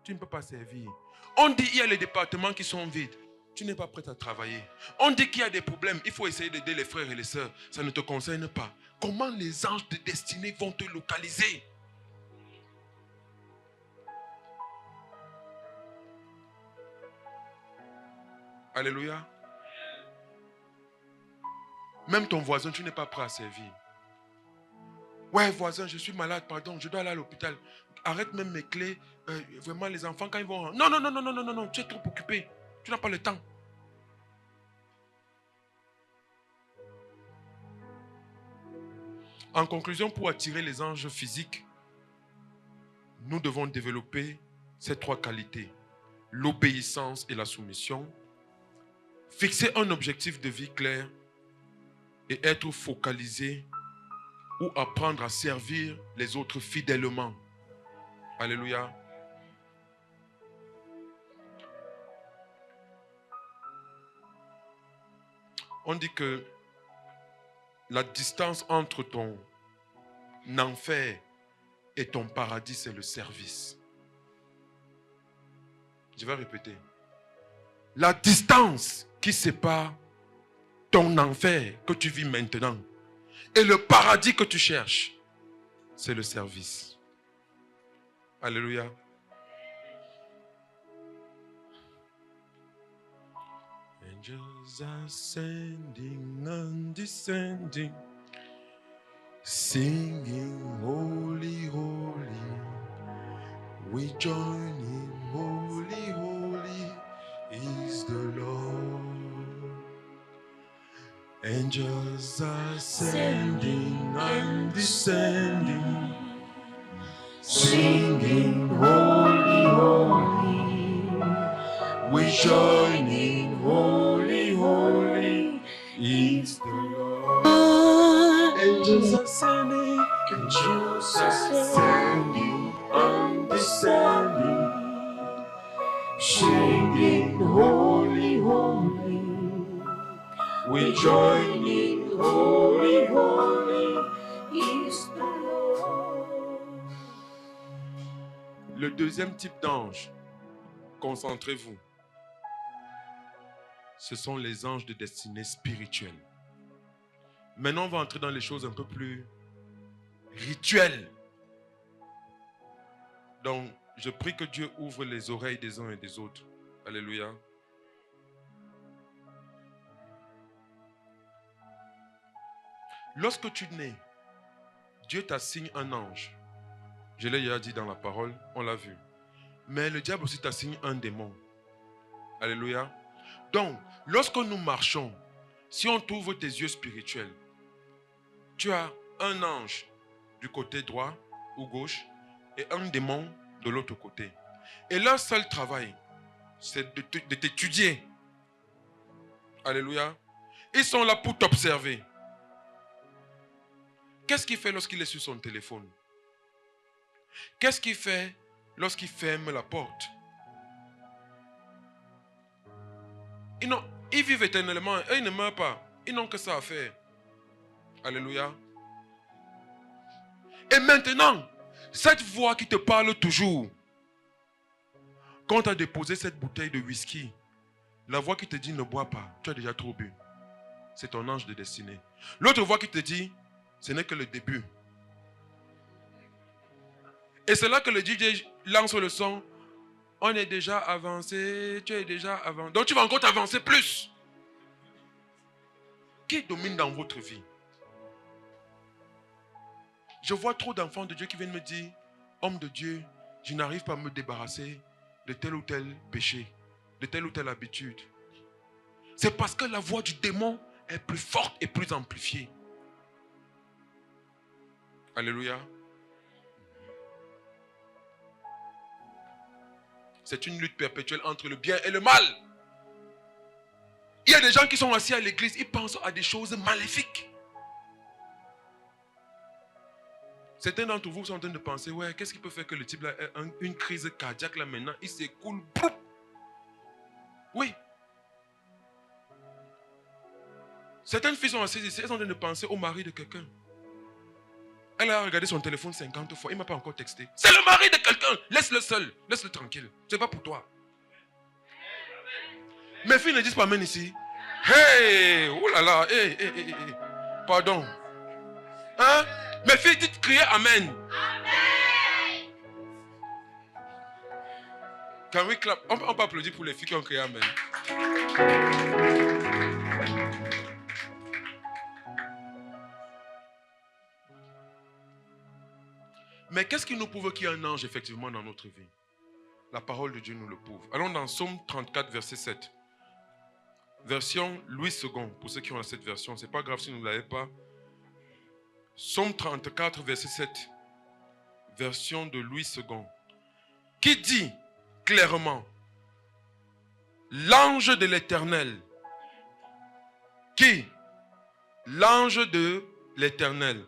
Tu ne peux pas servir. On dit, il y a les départements qui sont vides. Tu n'es pas prêt à travailler. On dit qu'il y a des problèmes. Il faut essayer d'aider les frères et les sœurs. Ça ne te concerne pas. Comment les anges de destinée vont te localiser? Alléluia. Même ton voisin, tu n'es pas prêt à servir. Ouais, voisin, je suis malade, pardon, je dois aller à l'hôpital. Arrête même mes clés. Vraiment, les enfants, quand ils vont... Non, non, non, non, non, non, non, tu es trop occupé. Tu n'as pas le temps. En conclusion, pour attirer les anges physiques, nous devons développer ces trois qualités. L'obéissance et la soumission. Fixer un objectif de vie clair et être focalisé ou apprendre à servir les autres fidèlement. Alléluia. On dit que la distance entre ton enfer et ton paradis, c'est le service. Je vais répéter. La distance qui sépare ton enfer que tu vis maintenant et le paradis que tu cherches, c'est le service. Alléluia. Angels ascending and descending. Singing holy, holy, we join in holy, holy is the Lord. Angels ascending and descending, singing holy, holy, we join in holy, holy is the Lord. Angels ascending, angels ascending and descending, singing holy, holy, we join in holy, holy is the Lord. Le deuxième type d'ange, concentrez-vous, ce sont les anges de destinée spirituelle. Maintenant, on va entrer dans les choses un peu plus rituelles. Donc, je prie que Dieu ouvre les oreilles des uns et des autres. Alléluia. Lorsque tu nais, Dieu t'assigne un ange. Je l'ai déjà dit dans la parole, on l'a vu. Mais le diable aussi t'assigne un démon. Alléluia. Donc, lorsque nous marchons, si on t'ouvre tes yeux spirituels, tu as un ange du côté droit ou gauche et un démon de l'autre côté. Et leur seul travail, c'est de t'étudier. Alléluia. Ils sont là pour t'observer. Qu'est-ce qu'il fait lorsqu'il est sur son téléphone? Qu'est-ce qu'il fait lorsqu'il ferme la porte? Ils vivent éternellement et ils ne meurent pas. Ils n'ont que ça à faire. Alléluia. Et maintenant, cette voix qui te parle toujours, quand tu as déposé cette bouteille de whisky, la voix qui te dit ne bois pas, tu as déjà trop bu. C'est ton ange de destinée. L'autre voix qui te dit, ce n'est que le début. Et c'est là que le DJ lance le son. On est déjà avancé, tu es déjà avancé. Donc tu vas encore t'avancer plus. Qui domine dans votre vie? Je vois trop d'enfants de Dieu qui viennent me dire, homme de Dieu, je n'arrive pas à me débarrasser de tel ou tel péché, de telle ou telle habitude. C'est parce que la voix du démon est plus forte et plus amplifiée. Alléluia. C'est une lutte perpétuelle entre le bien et le mal. Il y a des gens qui sont assis à l'église, ils pensent à des choses maléfiques. Certains d'entre vous sont en train de penser, ouais, qu'est-ce qui peut faire que le type là ait une crise cardiaque là maintenant, il s'écoule. Oui. Certaines filles sont assises ici, elles sont en train de penser au mari de quelqu'un. Elle a regardé son téléphone 50 fois, il ne m'a pas encore texté. C'est le mari de quelqu'un, laisse-le seul, laisse-le tranquille. Ce n'est pas pour toi. Mes filles ne disent pas amen ici. Hey, oh là là, hey. Pardon. Hein? Mes filles, dites crier amen. Amen. Can we clap? On peut applaudir pour les filles qui ont crié amen. Mais qu'est-ce qui nous prouve qu'il y a un ange effectivement dans notre vie? La parole de Dieu nous le prouve. Allons dans Psaume 34, verset 7. Version Louis II. Pour ceux qui ont cette version, ce n'est pas grave si vous ne l'avez pas. Psaume 34, verset 7. Version de Louis II. Qui dit clairement, l'ange de l'Éternel. Qui? L'ange de l'Éternel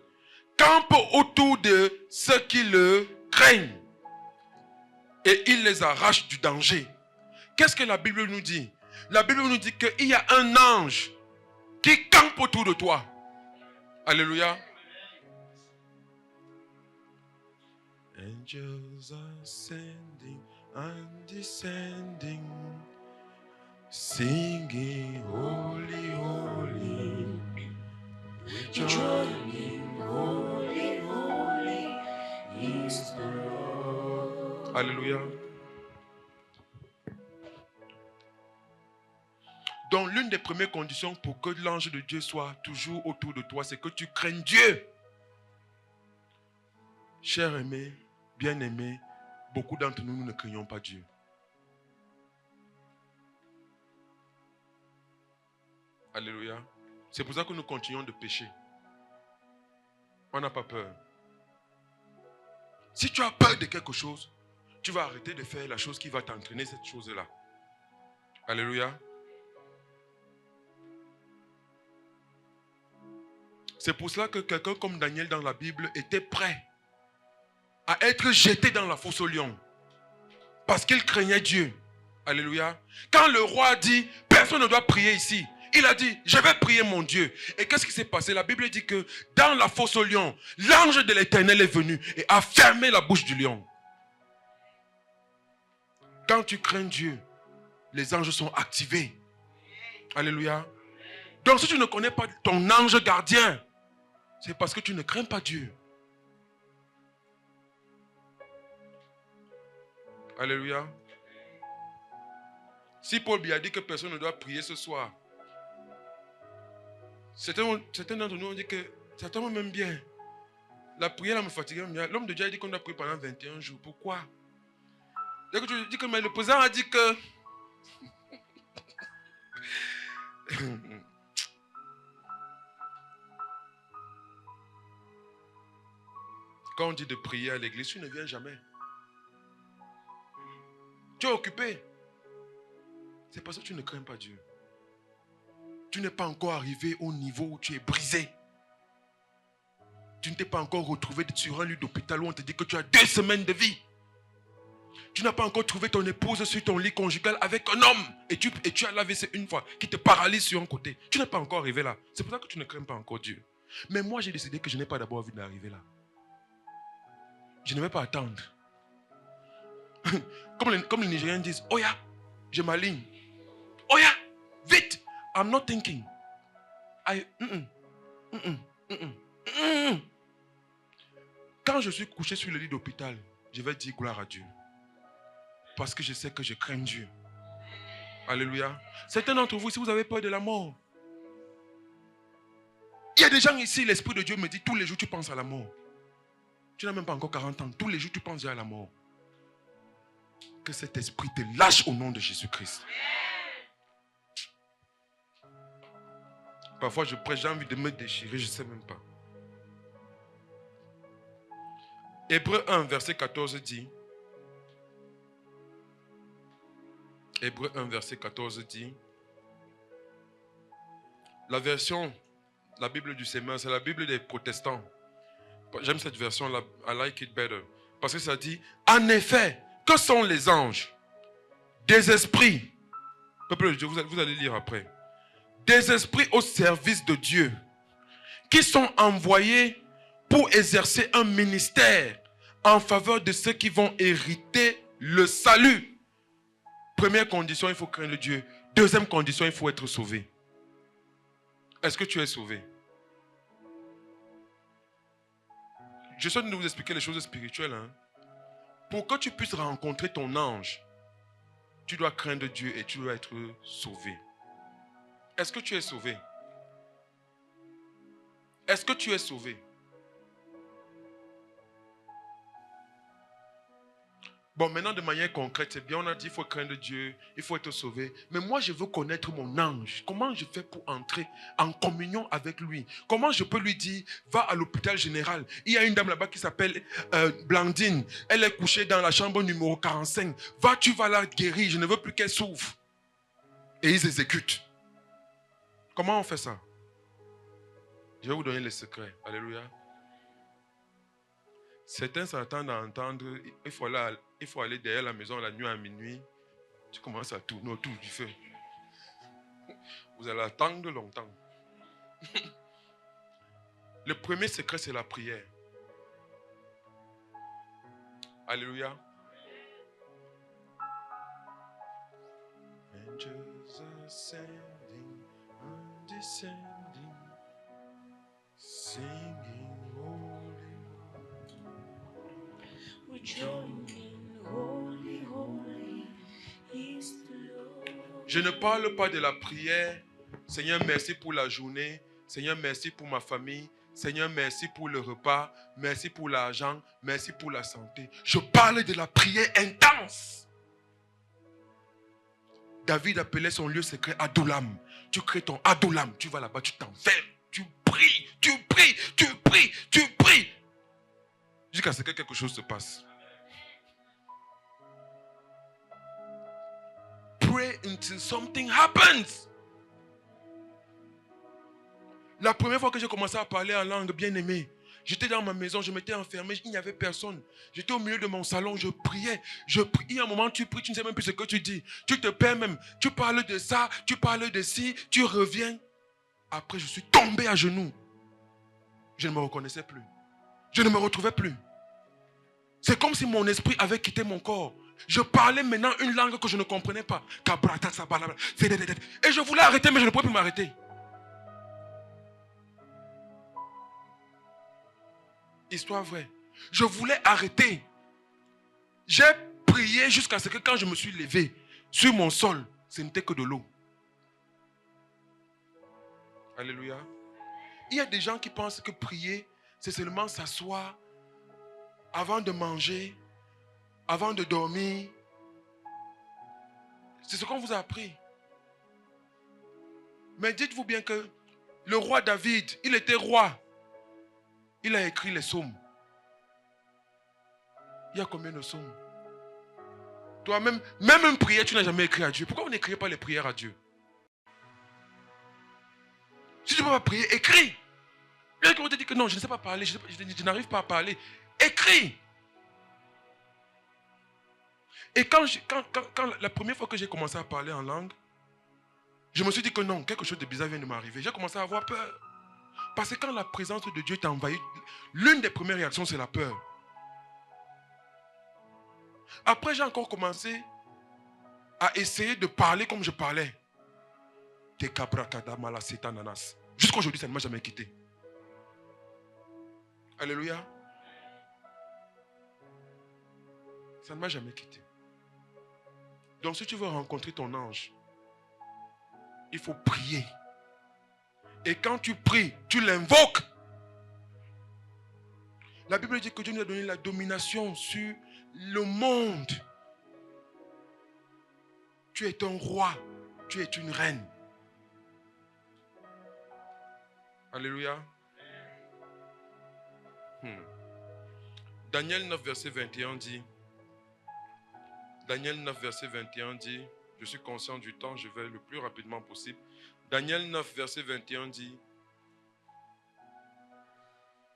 campe autour de ceux qui le craignent et il les arrache du danger. Qu'est-ce que la Bible nous dit? La Bible nous dit qu'il y a un ange qui campe autour de toi. Alléluia. Angels ascending and descending, singing holy, holy, rejoicing holy, holy is the Lord. Alléluia. Donc l'une des premières conditions pour que l'ange de Dieu soit toujours autour de toi, c'est que tu craignes Dieu. Chers aimés, bien-aimés, beaucoup d'entre nous, nous ne craignons pas Dieu. Alléluia. C'est pour ça que nous continuons de pécher. On n'a pas peur. Si tu as peur de quelque chose, tu vas arrêter de faire la chose qui va t'entraîner cette chose-là. Alléluia. C'est pour cela que quelqu'un comme Daniel dans la Bible était prêt à être jeté dans la fosse au lion. Parce qu'il craignait Dieu. Alléluia. Quand le roi a dit, personne ne doit prier ici. Il a dit, je vais prier mon Dieu. Et qu'est-ce qui s'est passé? La Bible dit que dans la fosse au lion, l'ange de l'Éternel est venu et a fermé la bouche du lion. Quand tu crains Dieu, les anges sont activés. Alléluia. Donc si tu ne connais pas ton ange gardien, c'est parce que tu ne crains pas Dieu. Alléluia. Si Paul Biya dit que personne ne doit prier ce soir, certains d'entre nous ont dit que ça tombe même bien. La prière là me fatigue. L'homme de Dieu a dit qu'on doit prier pendant 21 jours. Pourquoi? Dès que tu dis que mais le président a dit que... Quand on dit de prier à l'église, tu ne viens jamais. Tu es occupé. C'est parce que tu ne crains pas Dieu. Tu n'es pas encore arrivé au niveau où tu es brisé. Tu ne t'es pas encore retrouvé sur un lit d'hôpital où on te dit que tu as 2 semaines de vie. Tu n'as pas encore trouvé ton épouse sur ton lit conjugal avec un homme. Et tu as lavé une fois, qui te paralyse sur un côté. Tu n'es pas encore arrivé là. C'est pour ça que tu ne crains pas encore Dieu. Mais moi, j'ai décidé que je n'ai pas d'abord envie d'arriver là. Je ne vais pas attendre. Comme les Nigériens disent, Oya, je m'aligne. Oya, vite. I'm not thinking. Quand je suis couché sur le lit d'hôpital, je vais dire gloire à Dieu. Parce que je sais que je crains Dieu. Alléluia. Certains d'entre vous, si vous avez peur de la mort, il y a des gens ici, l'Esprit de Dieu me dit, tous les jours tu penses à la mort. Tu n'as même pas encore 40 ans. Tous les jours tu penses déjà à la mort. Que cet esprit te lâche au nom de Jésus-Christ. Parfois je prêche, j'ai envie de me déchirer, je ne sais même pas. Hébreux 1, verset 14 dit, Hébreux 1, verset 14 dit, la version, la Bible du Sémin, c'est la Bible des protestants. J'aime cette version-là, I like it better. Parce que ça dit, en effet, que sont les anges? Des esprits. Peuple de Dieu, vous allez lire après. Des esprits au service de Dieu, qui sont envoyés pour exercer un ministère en faveur de ceux qui vont hériter le salut. Première condition, il faut craindre Dieu. Deuxième condition, il faut être sauvé. Est-ce que tu es sauvé? Je suis en train de vous expliquer les choses spirituelles. Pour que tu puisses rencontrer ton ange, tu dois craindre Dieu et tu dois être sauvé. Est-ce que tu es sauvé? Est-ce que tu es sauvé? Bon, maintenant de manière concrète, c'est bien, on a dit qu'il faut craindre Dieu, il faut être sauvé. Mais moi, je veux connaître mon ange. Comment je fais pour entrer en communion avec lui? Comment je peux lui dire, va à l'hôpital général. Il y a une dame là-bas qui s'appelle Blandine. Elle est couchée dans la chambre numéro 45. Va, tu vas la guérir, je ne veux plus qu'elle souffre. Et ils exécutent. Comment on fait ça? Je vais vous donner les secrets. Alléluia. Certains s'attendent à entendre, il faut aller derrière la maison la nuit à minuit. Tu commences à tourner autour du feu. Vous allez attendre longtemps. Le premier secret, c'est la prière. Alléluia. Angels ascending and descending, singing holy. We join in holy, holy is the Lord. Je ne parle pas de la prière. Seigneur, merci pour la journée. Seigneur, merci pour ma famille. Seigneur, merci pour le repas, merci pour l'argent, merci pour la santé. Je parle de la prière intense. David appelait son lieu secret Adullam. Tu crées ton Adullam, tu vas là-bas, tu t'enfermes, tu pries, tu pries, tu pries, tu pries. Jusqu'à ce que quelque chose se passe. Pray until something happens. La première fois que j'ai commencé à parler en langue, bien-aimée, j'étais dans ma maison, je m'étais enfermé, il n'y avait personne. J'étais au milieu de mon salon, je priais. Il y a un moment, tu pries, tu ne sais même plus ce que tu dis. Tu te perds même. Tu parles de ça, tu parles de ci, tu reviens. Après, je suis tombé à genoux. Je ne me reconnaissais plus. Je ne me retrouvais plus. C'est comme si mon esprit avait quitté mon corps. Je parlais maintenant une langue que je ne comprenais pas. Et je voulais arrêter, mais je ne pouvais plus m'arrêter. Histoire vraie. Je voulais arrêter. J'ai prié jusqu'à ce que quand je me suis levé sur mon sol, ce n'était que de l'eau. Alléluia. Il y a des gens qui pensent que prier, c'est seulement s'asseoir avant de manger, avant de dormir. C'est ce qu'on vous a appris. Mais dites-vous bien que le roi David, il était roi. Il a écrit les psaumes. Il y a combien de psaumes? Toi-même, même une prière, tu n'as jamais écrit à Dieu. Pourquoi vous n'écrivez pas les prières à Dieu? Si tu ne peux pas prier, écris. Il y a qui vont te dire que non, je ne sais pas parler, je n'arrive pas à parler. Écris. Et quand la première fois que j'ai commencé à parler en langue, je me suis dit que non, quelque chose de bizarre vient de m'arriver. J'ai commencé à avoir peur. Parce que quand la présence de Dieu t'envahit, l'une des premières réactions, c'est la peur. Après, j'ai encore commencé à essayer de parler comme je parlais. Jusqu'à aujourd'hui, ça ne m'a jamais quitté. Alléluia. Ça ne m'a jamais quitté. Donc, si tu veux rencontrer ton ange, il faut prier. Et quand tu pries, tu l'invoques. La Bible dit que Dieu nous a donné la domination sur le monde. Tu es un roi, tu es une reine. Alléluia. Daniel 9, verset 21 dit, Daniel 9, verset 21 dit, je suis conscient du temps, je vais le plus rapidement possible. Daniel 9, verset 21 dit,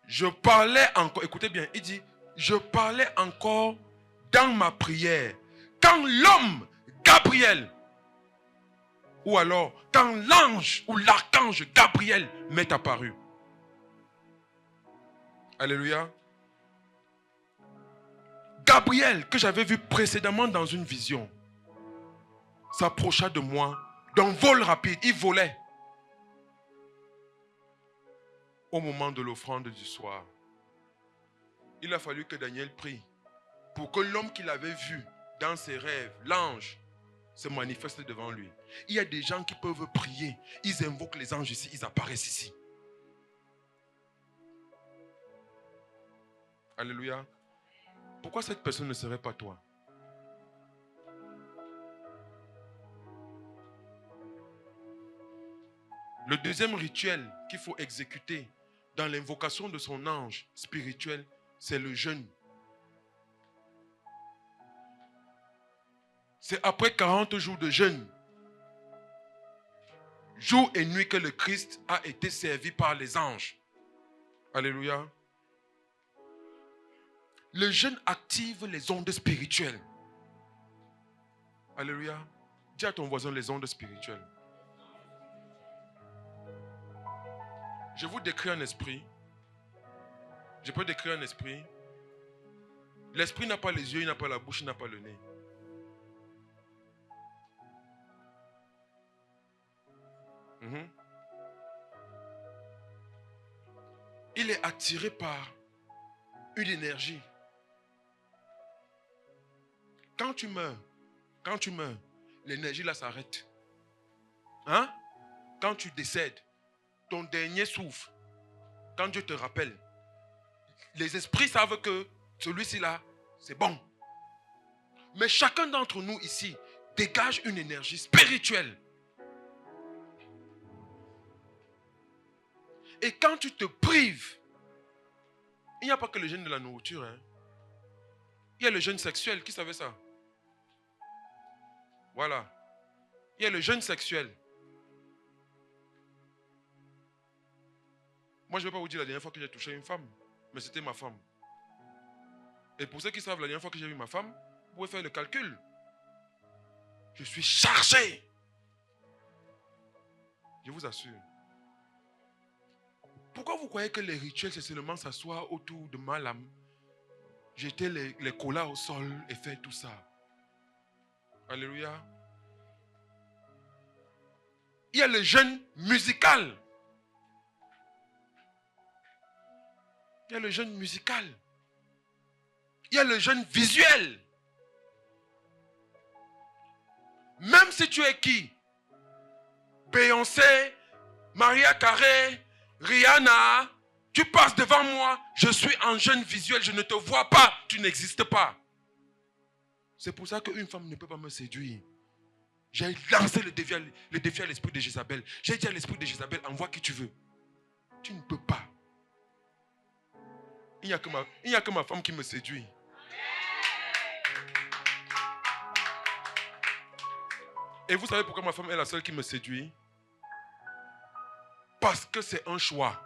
je parlais encore, écoutez bien, il dit, je parlais encore dans ma prière, quand l'homme Gabriel, ou alors quand l'ange ou l'archange Gabriel m'est apparu. Alléluia. Gabriel, que j'avais vu précédemment dans une vision, s'approcha de moi d'un vol rapide. Il volait au moment de l'offrande du soir. Il a fallu que Daniel prie pour que l'homme qu'il avait vu dans ses rêves, l'ange, se manifeste devant lui. Il y a des gens qui peuvent prier. Ils invoquent les anges ici, ils apparaissent ici. Alléluia. Pourquoi cette personne ne serait pas toi? Le deuxième rituel qu'il faut exécuter dans l'invocation de son ange spirituel, c'est le jeûne. C'est après 40 jours de jeûne, jour et nuit, que le Christ a été servi par les anges. Alléluia. Le jeûne active les ondes spirituelles. Alléluia. Dis à ton voisin les ondes spirituelles. Je vous décris un esprit. Je peux décrire un esprit. L'esprit n'a pas les yeux, il n'a pas la bouche, il n'a pas le nez. Il est attiré par une énergie. Quand tu meurs, l'énergie là s'arrête. Hein? Quand tu décèdes, ton dernier souffle, quand Dieu te rappelle, les esprits savent que celui-ci là, c'est bon. Mais chacun d'entre nous ici dégage une énergie spirituelle. Et quand tu te prives, il n'y a pas que le jeûne de la nourriture. Hein. Il y a le jeûne sexuel. Qui savait ça? Voilà. Il y a le jeûne sexuel. Moi, je ne vais pas vous dire la dernière fois que j'ai touché une femme, mais c'était ma femme. Et pour ceux qui savent, la dernière fois que j'ai vu ma femme, vous pouvez faire le calcul. Je suis chargé. Je vous assure. Pourquoi vous croyez que les rituels, c'est seulement s'asseoir autour de ma lame, jeter les colas au sol et faire tout ça? Alléluia. Il y a le jeûne musical. Il y a le jeûne musical. Il y a le jeûne visuel. Même si tu es qui? Beyoncé, Maria Carey, Rihanna, tu passes devant moi, je suis en jeûne visuel, je ne te vois pas, tu n'existes pas. C'est pour ça qu'une femme ne peut pas me séduire. J'ai lancé le défi à l'esprit de Jézabel. J'ai dit à l'esprit de Jézabel, envoie qui tu veux. Tu ne peux pas. Il n'y a que ma femme qui me séduit. Et vous savez pourquoi ma femme est la seule qui me séduit? Parce que c'est un choix.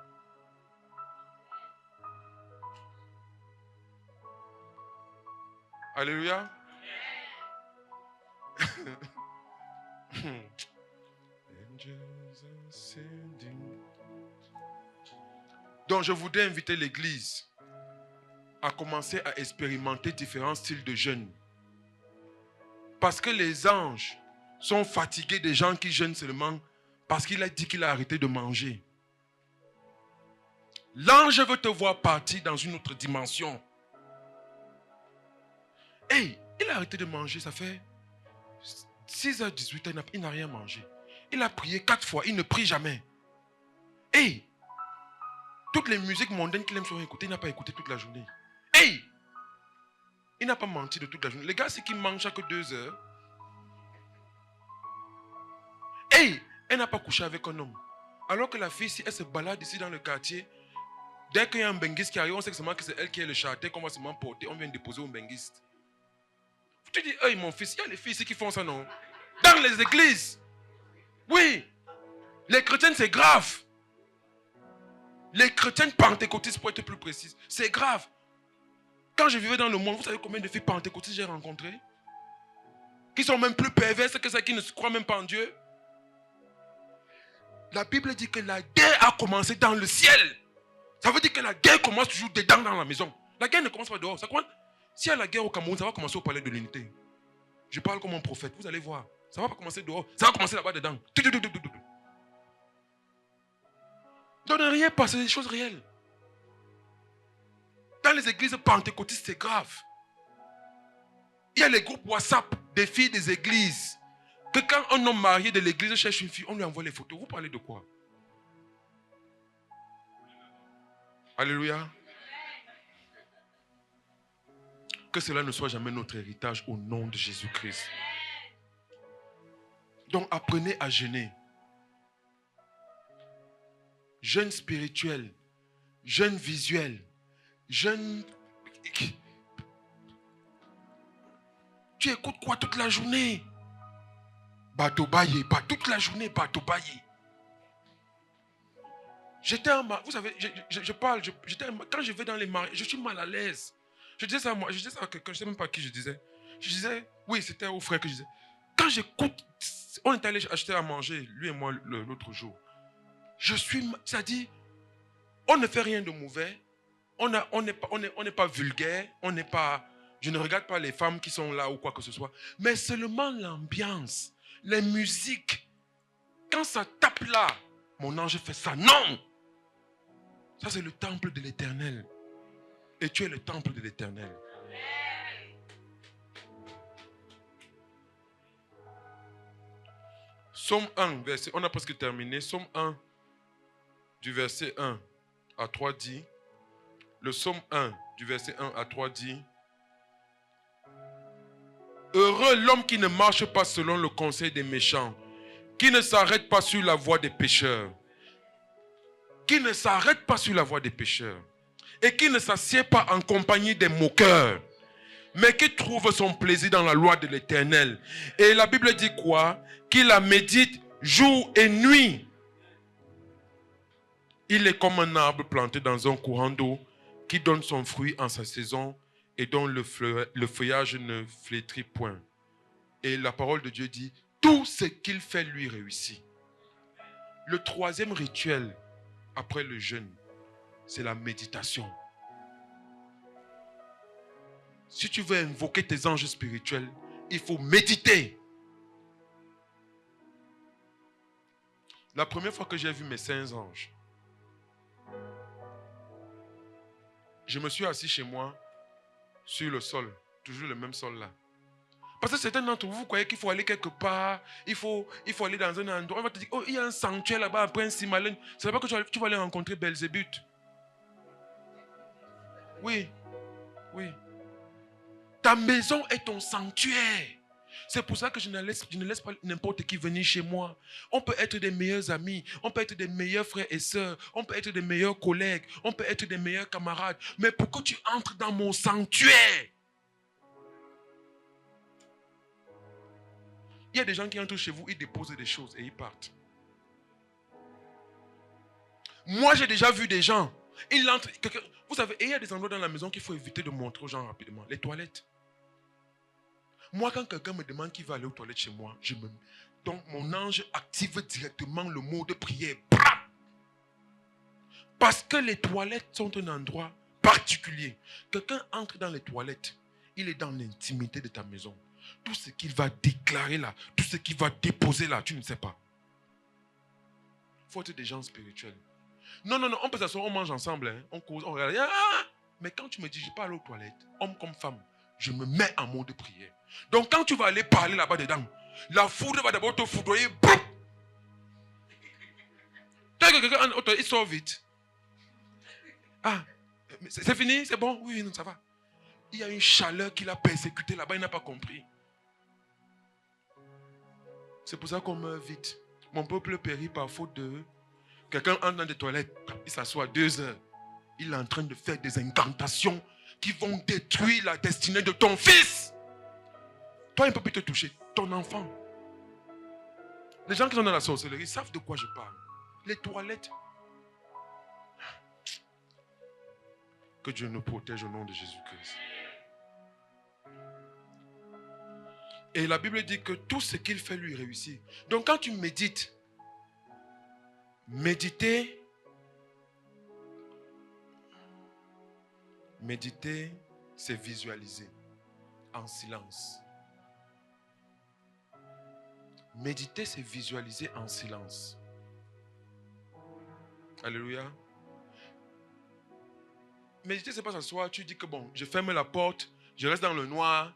Alléluia. Donc je voudrais inviter l'Église à commencer à expérimenter différents styles de jeûne. Parce que les anges sont fatigués des gens qui jeûnent seulement parce qu'il a dit qu'il a arrêté de manger. L'ange veut te voir partir dans une autre dimension. Hey, il a arrêté de manger, ça fait 6h, 18h, il n'a rien mangé. Il a prié 4 fois, il ne prie jamais. Hey, toutes les musiques mondaines qu'il aime sont écoutées, il n'a pas écouté toute la journée. Hey, il n'a pas menti de toute la journée. Les gars, c'est qu'ils mangent chaque 2 heures. Hey, elle n'a pas couché avec un homme. Alors que la fille, si elle se balade ici dans le quartier, dès qu'il y a un benguiste qui arrive, on sait seulement que c'est elle qui est le charter, qu'on va seulement porter, on vient déposer au benguiste. Tu dis, hey mon fils, il y a les filles ici qui font ça, non? Dans les églises. Oui. Les chrétiennes, c'est grave. Les chrétiennes pentecôtistes, pour être plus précise, c'est grave. Quand je vivais dans le monde, vous savez combien de filles pentecôtistes j'ai rencontrées? Qui sont même plus perverses que celles qui ne se croient même pas en Dieu. La Bible dit que la guerre a commencé dans le ciel. Ça veut dire que la guerre commence toujours dedans dans la maison. La guerre ne commence pas dehors. Ça commence... S'il y a la guerre au Cameroun, ça va commencer au palais de l'unité. Je parle comme un prophète, vous allez voir. Ça ne va pas commencer dehors, ça va commencer là-bas dedans. Donc ne rien pas, c'est des choses réelles. Dans les églises pentecôtistes, c'est grave. Il y a les groupes WhatsApp des filles des églises. Que quand un homme marié de l'église cherche une fille, on lui envoie les photos. Vous parlez de quoi? Alléluia. Que cela ne soit jamais notre héritage au nom de Jésus-Christ. Donc apprenez à jeûner. Jeûne spirituel, jeûne visuel, jeûne... Tu écoutes quoi toute la journée? Batobaye, pas toute la journée, Batobaye. J'étais un... Vous savez, je parle, quand je vais dans les mariages, je suis mal à l'aise. Je disais ça à quelqu'un, je ne sais même pas à qui je disais. Je disais, oui, c'était au frère que je disais. Quand j'écoute, on est allé acheter à manger, lui et moi, l'autre jour. C'est-à-dire, on ne fait rien de mauvais, on n'est pas vulgaire, je ne regarde pas les femmes qui sont là ou quoi que ce soit, mais seulement l'ambiance, les musiques. Quand ça tape là, mon ange fait ça. Non! Ça, c'est le temple de l'Éternel. Et tu es le temple de l'Éternel. Psaume 1, verset, on a presque terminé. Psaume 1, du verset 1 à 3 dit, le psaume 1 du verset 1 à 3 dit, heureux l'homme qui ne marche pas selon le conseil des méchants, qui ne s'arrête pas sur la voie des pécheurs, qui ne s'arrête pas sur la voie des pécheurs, et qui ne s'assied pas en compagnie des moqueurs, mais qui trouve son plaisir dans la loi de l'Éternel. Et la Bible dit quoi? Qu'il la médite jour et nuit. Il est comme un arbre planté dans un courant d'eau qui donne son fruit en sa saison et dont le feuillage ne flétrit point. Et la parole de Dieu dit, tout ce qu'il fait lui réussit. Le troisième rituel après le jeûne, c'est la méditation. Si tu veux invoquer tes anges spirituels, il faut méditer. La première fois que j'ai vu mes saints anges, je me suis assis chez moi, sur le sol, toujours le même sol là. Parce que certains d'entre vous croyez qu'il faut aller quelque part, il faut aller dans un endroit, on va te dire, oh, il y a un sanctuaire là-bas, un prince Simalène. C'est là-bas que tu vas aller rencontrer Belzébuth. Oui, oui. Ta maison est ton sanctuaire. C'est pour ça que je ne laisse pas n'importe qui venir chez moi. On peut être des meilleurs amis, on peut être des meilleurs frères et sœurs, on peut être des meilleurs collègues, on peut être des meilleurs camarades. Mais pour que tu entres dans mon sanctuaire, il y a des gens qui entrent chez vous, ils déposent des choses et ils partent. Moi, j'ai déjà vu des gens, ils entrent, vous savez, et il y a des endroits dans la maison qu'il faut éviter de montrer aux gens rapidement. Les toilettes. Moi, quand quelqu'un me demande qui va aller aux toilettes chez moi, donc mon ange active directement le mot de prière. Parce que les toilettes sont un endroit particulier. Quelqu'un entre dans les toilettes, il est dans l'intimité de ta maison. Tout ce qu'il va déclarer là, tout ce qu'il va déposer là, tu ne sais pas. Il faut être des gens spirituels. Non, on peut s'asseoir, on mange ensemble, hein, on cause, on regarde. Mais quand tu me dis, je parle aux toilettes, homme comme femme, je me mets en mode de prière. Donc quand tu vas aller parler là-bas dedans, la foudre va d'abord te foudroyer. Quelqu'un, il sort vite. Ah, c'est fini, c'est bon? Oui, non, ça va. Il y a une chaleur qui l'a persécuté là-bas, il n'a pas compris. C'est pour ça qu'on meurt vite. Mon peuple périt par faute de... Quelqu'un entre dans des toilettes, il s'assoit 2 heures. Il est en train de faire des incantations qui vont détruire la destinée de ton fils. Toi, il ne peut plus te toucher. Ton enfant. Les gens qui sont dans la sorcellerie savent de quoi je parle. Les toilettes. Que Dieu nous protège au nom de Jésus-Christ. Et la Bible dit que tout ce qu'il fait lui réussit. Donc quand tu médites, méditer, c'est visualiser en silence. Méditer, c'est visualiser en silence. Alléluia. Méditer, c'est pas s'asseoir, tu dis que bon, je ferme la porte, je reste dans le noir,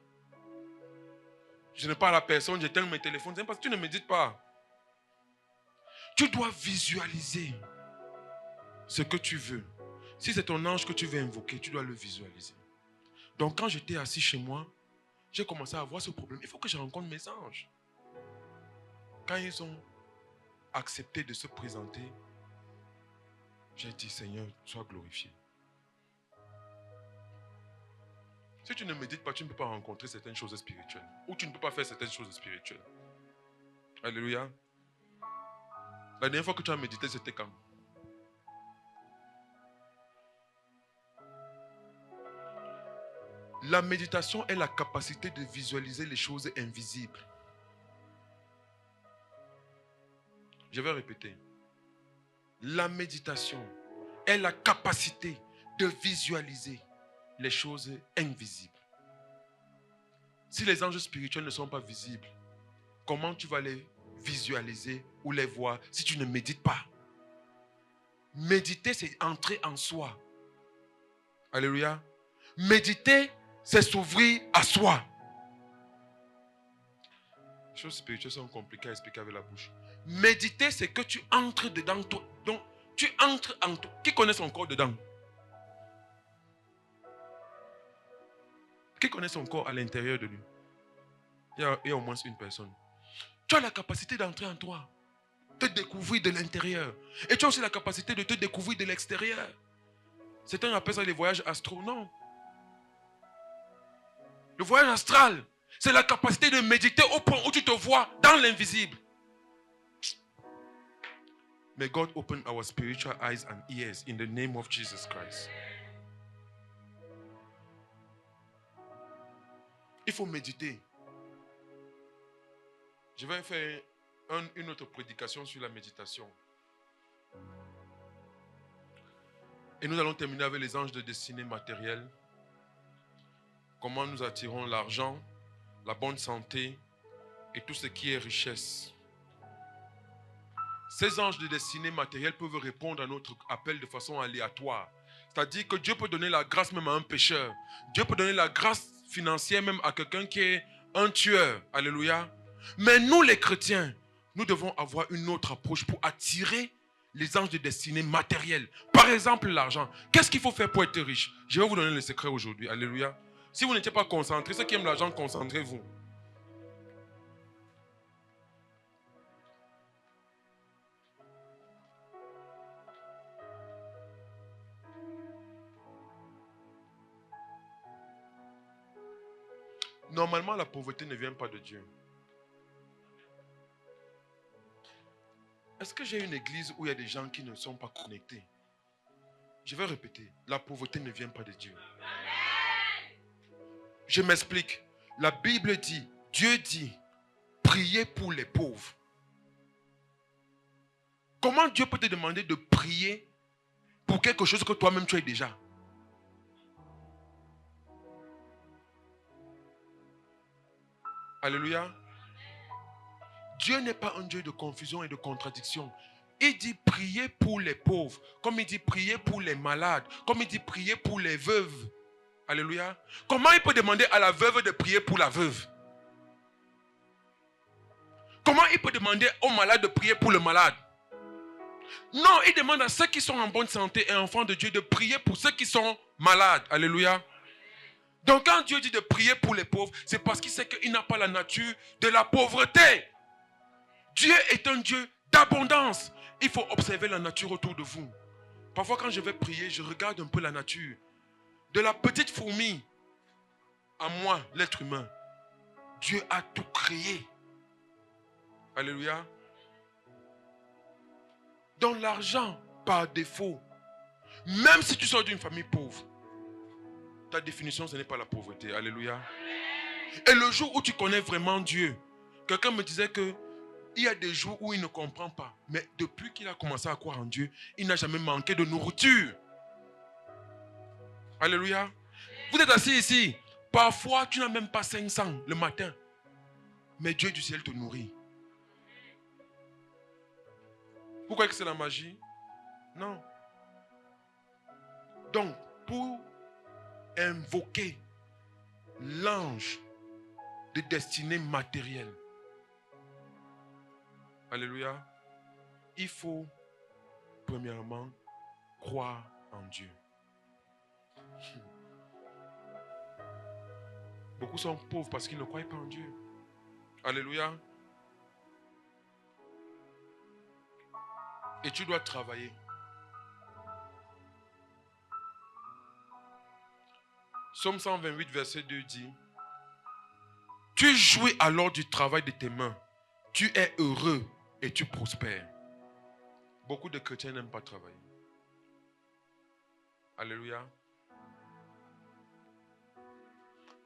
je ne parle à personne, j'éteins mes téléphones. C'est parce que tu ne médites pas. Tu dois visualiser ce que tu veux. Si c'est ton ange que tu veux invoquer, tu dois le visualiser. Donc quand j'étais assis chez moi, j'ai commencé à avoir ce problème. Il faut que je rencontre mes anges. Quand ils ont accepté de se présenter, j'ai dit, Seigneur, sois glorifié. Si tu ne médites pas, tu ne peux pas rencontrer certaines choses spirituelles. Ou tu ne peux pas faire certaines choses spirituelles. Alléluia. La dernière fois que tu as médité, c'était quand? La méditation est la capacité de visualiser les choses invisibles. Je vais répéter. La méditation est la capacité de visualiser les choses invisibles. Si les anges spirituels ne sont pas visibles, comment tu vas les visualiser ou les voir si tu ne médites pas? Méditer, c'est entrer en soi. Alléluia. Méditer, c'est s'ouvrir à soi. Les choses spirituelles sont compliquées à expliquer avec la bouche. Méditer, c'est que tu entres dedans toi. Donc, Tu entres en toi. Qui connaît son corps dedans? Qui connaît son corps à l'intérieur de lui? Il y a au moins une personne. Tu as la capacité d'entrer en toi, te découvrir de l'intérieur. Et tu as aussi la capacité de te découvrir de l'extérieur. Certains appellent ça les voyages astraux. Non. Le voyage astral, c'est la capacité de méditer au point où tu te vois dans l'invisible. May God open our spiritual eyes and ears in the name of Jesus Christ. Il faut méditer. Je vais faire une autre prédication sur la méditation. Et nous allons terminer avec les anges de destinée matérielle. Comment nous attirons l'argent, la bonne santé et tout ce qui est richesse. Ces anges de destinée matérielle peuvent répondre à notre appel de façon aléatoire. C'est-à-dire que Dieu peut donner la grâce même à un pécheur. Dieu peut donner la grâce financière même à quelqu'un qui est un tueur. Alléluia. Mais nous les chrétiens, nous devons avoir une autre approche pour attirer les anges de destinée matérielle. Par exemple, l'argent. Qu'est-ce qu'il faut faire pour être riche? Je vais vous donner le secret aujourd'hui. Alléluia. Si vous n'étiez pas concentrés, ceux qui aiment l'argent, concentrez-vous. Normalement, la pauvreté ne vient pas de Dieu. Est-ce que j'ai une église où il y a des gens qui ne sont pas connectés? Je vais répéter. La pauvreté ne vient pas de Dieu. Je m'explique. La Bible dit, Dieu dit, priez pour les pauvres. Comment Dieu peut te demander de prier pour quelque chose que toi-même tu as déjà? Alléluia. Dieu n'est pas un Dieu de confusion et de contradiction. Il dit prier pour les pauvres, comme il dit prier pour les malades, comme il dit prier pour les veuves. Alléluia. Comment il peut demander à la veuve de prier pour la veuve? Comment il peut demander au malade de prier pour le malade? Non, il demande à ceux qui sont en bonne santé et enfants de Dieu de prier pour ceux qui sont malades. Alléluia. Donc quand Dieu dit de prier pour les pauvres, c'est parce qu'il sait qu'il n'a pas la nature de la pauvreté. Dieu est un Dieu d'abondance. Il faut observer la nature autour de vous. Parfois quand je vais prier, je regarde un peu la nature. De la petite fourmi à moi, l'être humain, Dieu a tout créé. Alléluia. Donc l'argent, par défaut, même si tu sors d'une famille pauvre, ta définition, ce n'est pas la pauvreté. Alléluia. Et le jour où tu connais vraiment Dieu, quelqu'un me disait que il y a des jours où il ne comprend pas. Mais depuis qu'il a commencé à croire en Dieu, il n'a jamais manqué de nourriture. Alléluia. Vous êtes assis ici. Parfois, tu n'as même pas 500 le matin. Mais Dieu du ciel te nourrit. Vous croyez que c'est la magie? Non. Donc, pour invoquer l'ange de destinée matérielle, alléluia, il faut premièrement croire en Dieu. Beaucoup sont pauvres parce qu'ils ne croient pas en Dieu. Alléluia. Et tu dois travailler. Psaume 128, verset 2 dit, tu jouis alors du travail de tes mains. Tu es heureux et tu prospères. Beaucoup de chrétiens n'aiment pas travailler. Alléluia.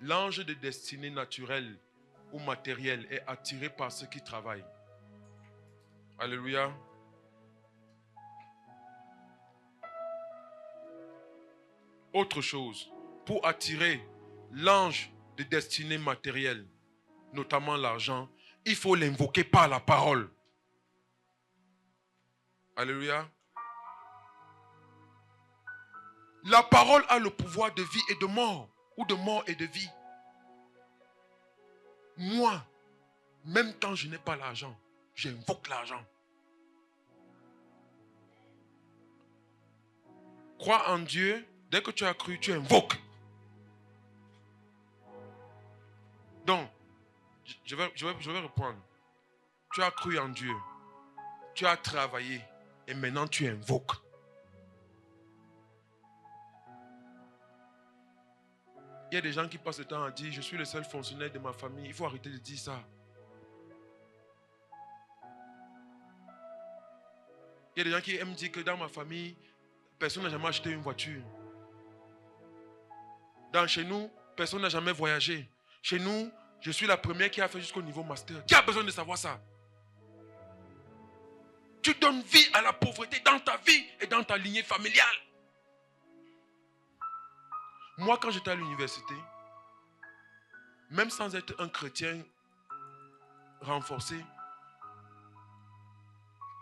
L'ange de destinée naturelle ou matérielle est attiré par ceux qui travaillent. Alléluia. Autre chose, pour attirer l'ange de destinée matérielle, notamment l'argent, il faut l'invoquer par la parole. Alléluia. La parole a le pouvoir de vie et de mort, ou de mort et de vie. Moi, même quand je n'ai pas l'argent, j'invoque l'argent. Crois en Dieu. Dès que tu as cru, tu invoques. Donc, je vais reprendre. Tu as cru en Dieu. Tu as travaillé. Et maintenant, tu invoques. Il y a des gens qui passent le temps à dire, je suis le seul fonctionnaire de ma famille. Il faut arrêter de dire ça. Il y a des gens qui aiment dire que dans ma famille, personne n'a jamais acheté une voiture. Chez nous, personne n'a jamais voyagé. Chez nous, je suis la première qui a fait jusqu'au niveau master. Qui a besoin de savoir ça? Tu donnes vie à la pauvreté dans ta vie et dans ta lignée familiale. Moi, quand j'étais à l'université, même sans être un chrétien renforcé,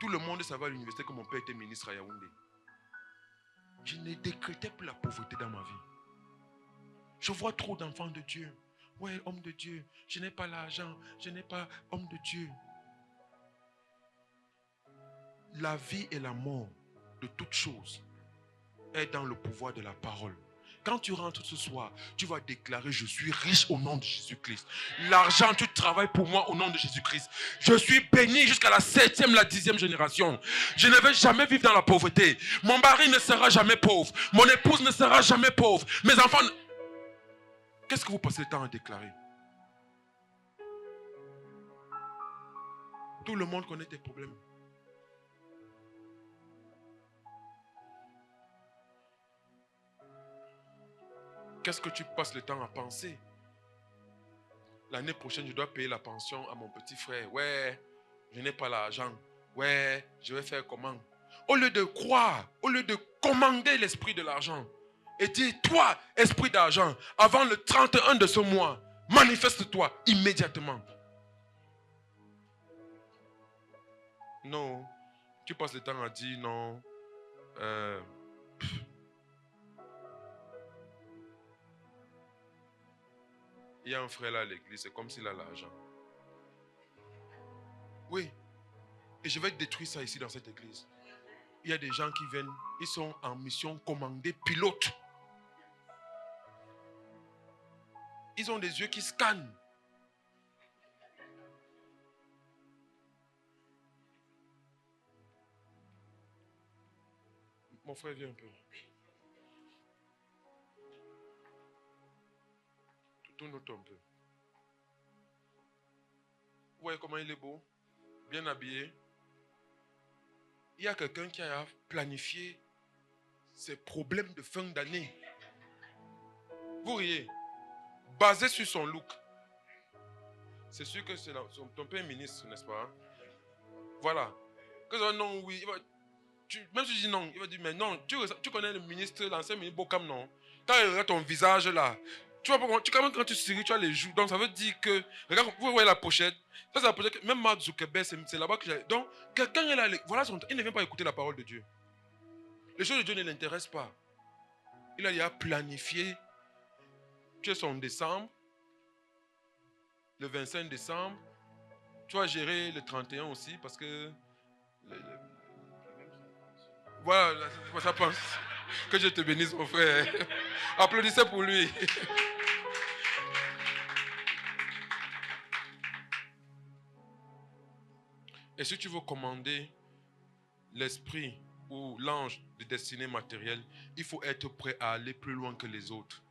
tout le monde savait à l'université que mon père était ministre à Yaoundé. Je ne décrétais plus la pauvreté dans ma vie. Je vois trop d'enfants de Dieu. Ouais, homme de Dieu, je n'ai pas l'argent, je n'ai pas homme de Dieu. La vie et la mort de toutes choses est dans le pouvoir de la parole. Quand tu rentres ce soir, tu vas déclarer, je suis riche au nom de Jésus-Christ. L'argent, tu travailles pour moi au nom de Jésus-Christ. Je suis béni jusqu'à la 7e, la 10e génération. Je ne vais jamais vivre dans la pauvreté. Mon mari ne sera jamais pauvre. Mon épouse ne sera jamais pauvre. Mes enfants... Qu'est-ce que vous passez le temps à déclarer? Tout le monde connaît tes problèmes. Qu'est-ce que tu passes le temps à penser? L'année prochaine, je dois payer la pension à mon petit frère. Ouais, je n'ai pas l'argent. Ouais, je vais faire comment? Au lieu de croire, au lieu de commander l'esprit de l'argent et dire, toi, esprit d'argent, avant le 31 de ce mois, manifeste-toi immédiatement. Non, tu passes le temps à dire non. Il y a un frère là à l'église, c'est comme s'il a l'argent. Oui, et je vais détruire ça ici dans cette église. Il y a des gens qui viennent, ils sont en mission commandée pilote. Ils ont des yeux qui scannent. Mon frère, viens un peu. Tourne-toi un peu. Vous voyez comment il est beau? Bien habillé. Il y a quelqu'un qui a planifié ses problèmes de fin d'année. Vous riez. Basé sur son look. C'est sûr que c'est ton père ministre, n'est-ce pas? Voilà. Que non, oui. Même si tu dis non, il va dire, mais non, tu connais le ministre, l'ancien ministre Bokam, non? Quand il regarde ton visage là, tu vois, quand tu souris, tu as les joues. Donc ça veut dire que, regarde, vous voyez la pochette. Ça, c'est la pochette. Même Mark Zuckerberg, c'est là-bas que j'ai. Donc, quelqu'un est là, voilà il ne vient pas écouter la parole de Dieu. Les choses de Dieu ne l'intéressent pas. Il a déjà planifié. Tu es son décembre, le 25 décembre. Tu vas gérer le 31 aussi parce que. Voilà, ça pense. Que je te bénisse, mon frère. Applaudissez pour lui. Et si tu veux commander l'esprit ou l'ange de destinée matérielle, il faut être prêt à aller plus loin que les autres.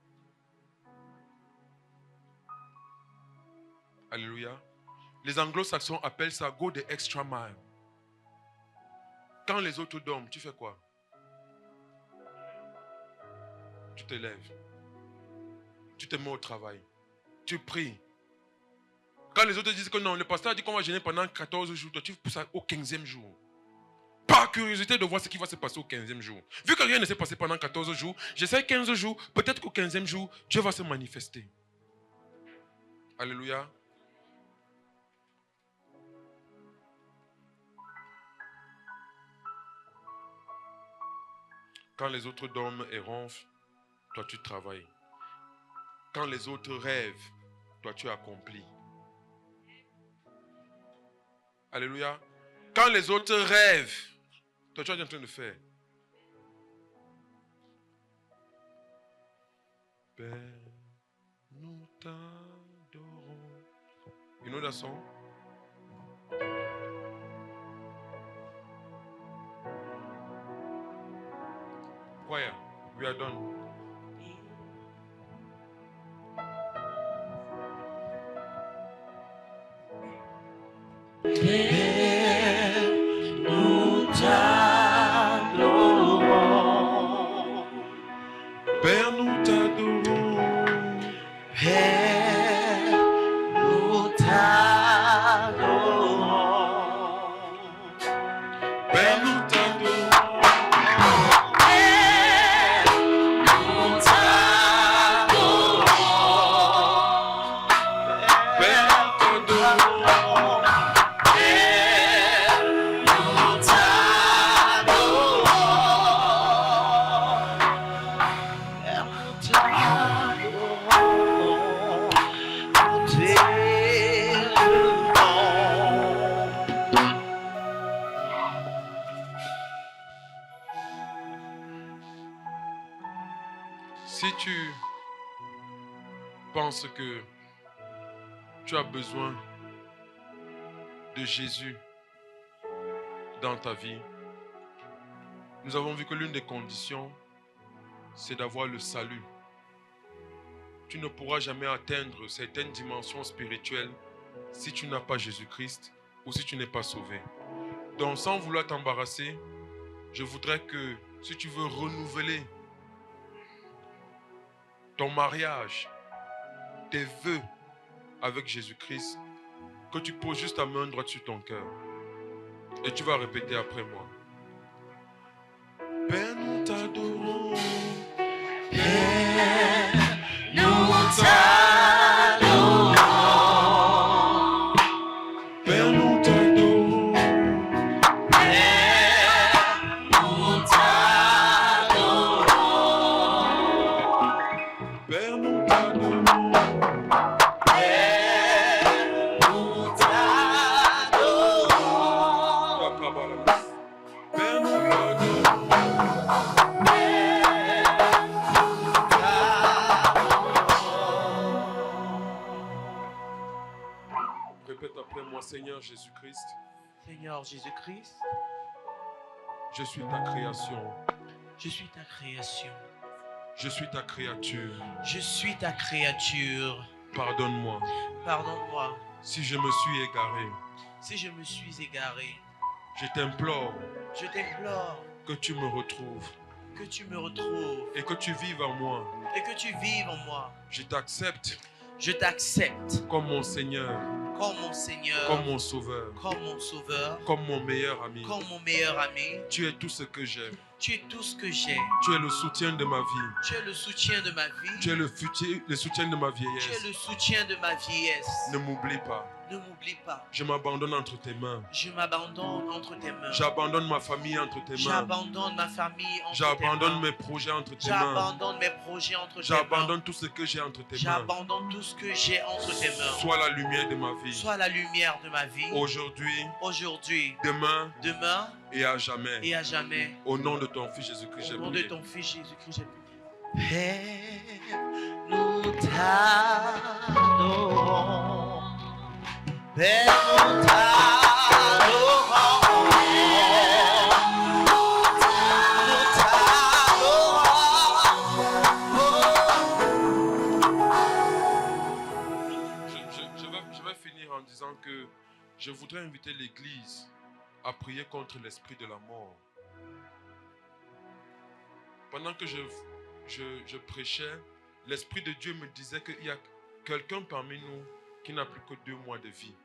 Alléluia. Les anglo-saxons appellent ça go the extra mile. Quand les autres dorment, tu fais quoi? Tu te lèves. Tu te mets au travail. Tu pries. Quand les autres disent que non, le pasteur a dit qu'on va jeûner pendant 14 jours, toi tu pousses au 15e jour. Par curiosité de voir ce qui va se passer au 15e jour. Vu que rien ne s'est passé pendant 14 jours, j'essaie 15 jours, peut-être qu'au 15e jour, Dieu va se manifester. Alléluia. Quand les autres dorment et ronflent, toi tu travailles. Quand les autres rêvent, toi tu accomplis. Alléluia. Quand les autres rêvent, toi tu es en train de faire. Père, nous t'adorons. You know that song? Choir, we are done. Père, nous t'adorons. Père, nous t'adorons. Père, nous t'adorons. Père, nous t'adorons. Père, nous t'adorons. Père, nous t'adorons. Père, nous t'adorons. Père, nous t'adorons. Nous t'élevons. Si tu penses que tu as besoin de Jésus dans ta vie, nous avons vu que l'une des conditions, c'est d'avoir le salut. Tu ne pourras jamais atteindre certaines dimensions spirituelles si tu n'as pas Jésus-Christ ou si tu n'es pas sauvé. Donc, sans vouloir t'embarrasser, je voudrais que si tu veux renouveler ton mariage, tes vœux avec Jésus-Christ, que tu poses juste ta main droite sur ton cœur. Et tu vas répéter après moi. Père, nous t'adorons. Père, nous t'adorons. Père, nous t'adorons. Père, nous t'adorons. Père, nous t'adorons. Père, nous t'adorons. Père, nous t'adorons. Répète après moi, Seigneur Jésus-Christ, Seigneur Jésus-Christ, je suis ta création, je suis ta création. je suis ta créature. Je suis ta créature. Pardonne-moi Pardonne-moi si je me suis égaré. si je me suis égaré. Je t'implore Je t'implore que tu me retrouves que tu me retrouves et que tu vives en moi. et que tu vives en moi. Je t'accepte Je t'accepte comme mon Seigneur, comme mon Seigneur, comme mon Sauveur, comme mon Sauveur, comme mon meilleur ami. comme mon meilleur ami. Tu es tout ce que j'ai. Tu es tout ce que j'ai. Tu es le soutien de ma vie. Tu es le soutien de ma vie. Tu es le soutien de ma Tu es vieillesse. le soutien de ma vieillesse. Ne m'oublie pas. Ne m'oublie pas. Je m'abandonne entre tes mains. Je m'abandonne entre tes mains. J'abandonne ma famille entre tes mains. J'abandonne ma famille entre tes J'abandonne mains. mes projets entre tes mains. J'abandonne mes projets entre tes mains. J'abandonne tout ce que j'ai entre tes mains. J'abandonne tout ce que j'ai entre tes mains. Sois la lumière de ma vie. Sois la lumière de ma vie. Aujourd'hui, Aujourd'hui, demain demain et à jamais. et à jamais. Au nom de ton Fils Jésus-Christ, j'ai Au nom de prié. ton Fils Jésus-Christ, j'ai prié. Père, nous t'adorons. Père, nous t'adorons. Nous t'adorons. Je vais finir en disant que je voudrais inviter l'Église à prier contre l'esprit de la mort. Pendant que je prêchais, l'Esprit de Dieu me disait qu'il y a quelqu'un parmi nous qui n'a plus que 2 mois de vie.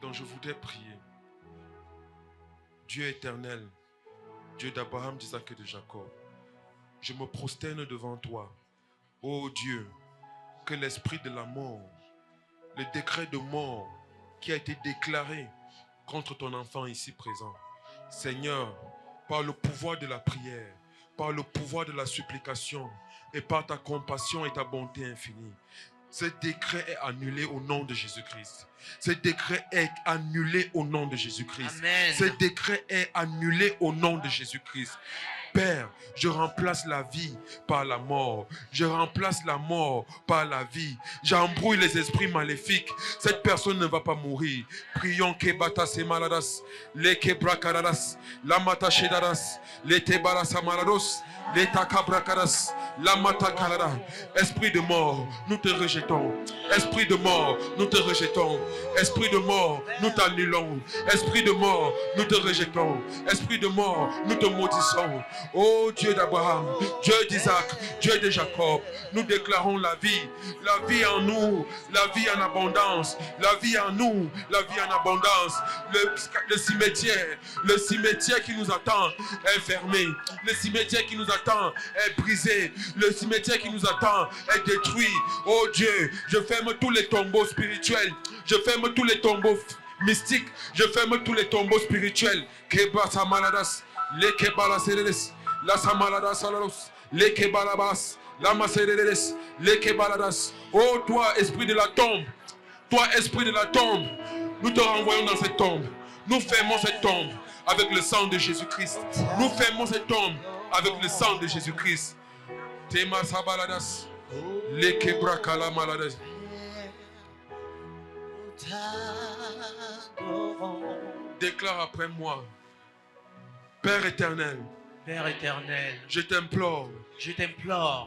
Donc je voudrais prier. Dieu éternel, Dieu d'Abraham, d'Isaac et de Jacob, je me prosterne devant toi. Ô Dieu, que l'esprit de la mort, le décret de mort qui a été déclaré contre ton enfant ici présent, Seigneur, par le pouvoir de la prière, par le pouvoir de la supplication et par ta compassion et ta bonté infinie, ce décret est annulé au nom de Jésus-Christ. Ce décret est annulé au nom de Jésus-Christ. Amen. Ce décret est annulé au nom de Jésus-Christ. Père, je remplace la vie par la mort. Je remplace la mort par la vie. J'embrouille les esprits maléfiques. Cette personne ne va pas mourir. Prions Kebata Semaladas, les Kebrakadas, la Matashedadas, les Tebarasamalados, les Takabrakadas, la Matakalada. Esprit de mort, nous te rejetons. Esprit de mort, nous te rejetons. Esprit de mort, nous t'annulons. Esprit de mort, nous te rejetons. Esprit de mort, nous te maudissons. Ô Dieu d'Abraham, Dieu d'Isaac, Dieu de Jacob, nous déclarons la vie en nous, la vie en abondance, la vie en nous, la vie en abondance. Le cimetière qui nous attend est fermé. Le cimetière qui nous attend est brisé. Le cimetière qui nous attend est détruit. Oh Dieu, je ferme tous les tombeaux spirituels. Je ferme tous les tombeaux mystiques. Je ferme tous les tombeaux spirituels. Keba samaladas, les kebalasedes, la samaladas salados, les kebalabas, la masedes, les kebaladas. Oh toi, esprit de la tombe, toi, esprit de la tombe, nous te renvoyons dans cette tombe. Nous fermons cette tombe avec le sang de Jésus-Christ. Nous fermons cette tombe avec le sang de Jésus-Christ. Tema sabaladas, les kebrakala maladas. Déclare après moi, Père éternel, Père éternel, je t'implore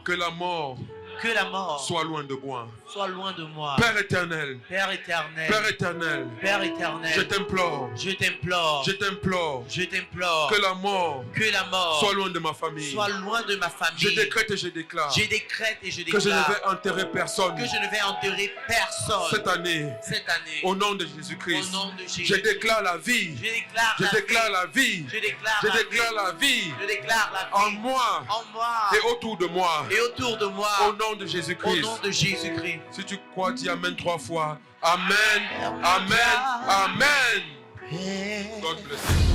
que la mort soit loin de moi. soit loin de moi. Père éternel, Père éternel, Père éternel, Père éternel, je t'implore que la mort soit loin de ma famille. soit loin de ma famille. Je décrète et je déclare Je décrète et je que je ne déclare vais enterrer personne que je ne vais enterrer personne cette année. cette année. Au nom de Au Jésus-Christ, nom de Jésus. je déclare la vie. Je déclare Je la déclare la vie. Je déclare Je la déclare vie. la vie Je déclare la en vie moi en moi et autour de moi. et autour de moi. Au nom de Au Jésus-Christ. nom de Jésus-Christ. Si tu crois, dis Amen 3 fois. Amen, Amen, Amen. God bless you.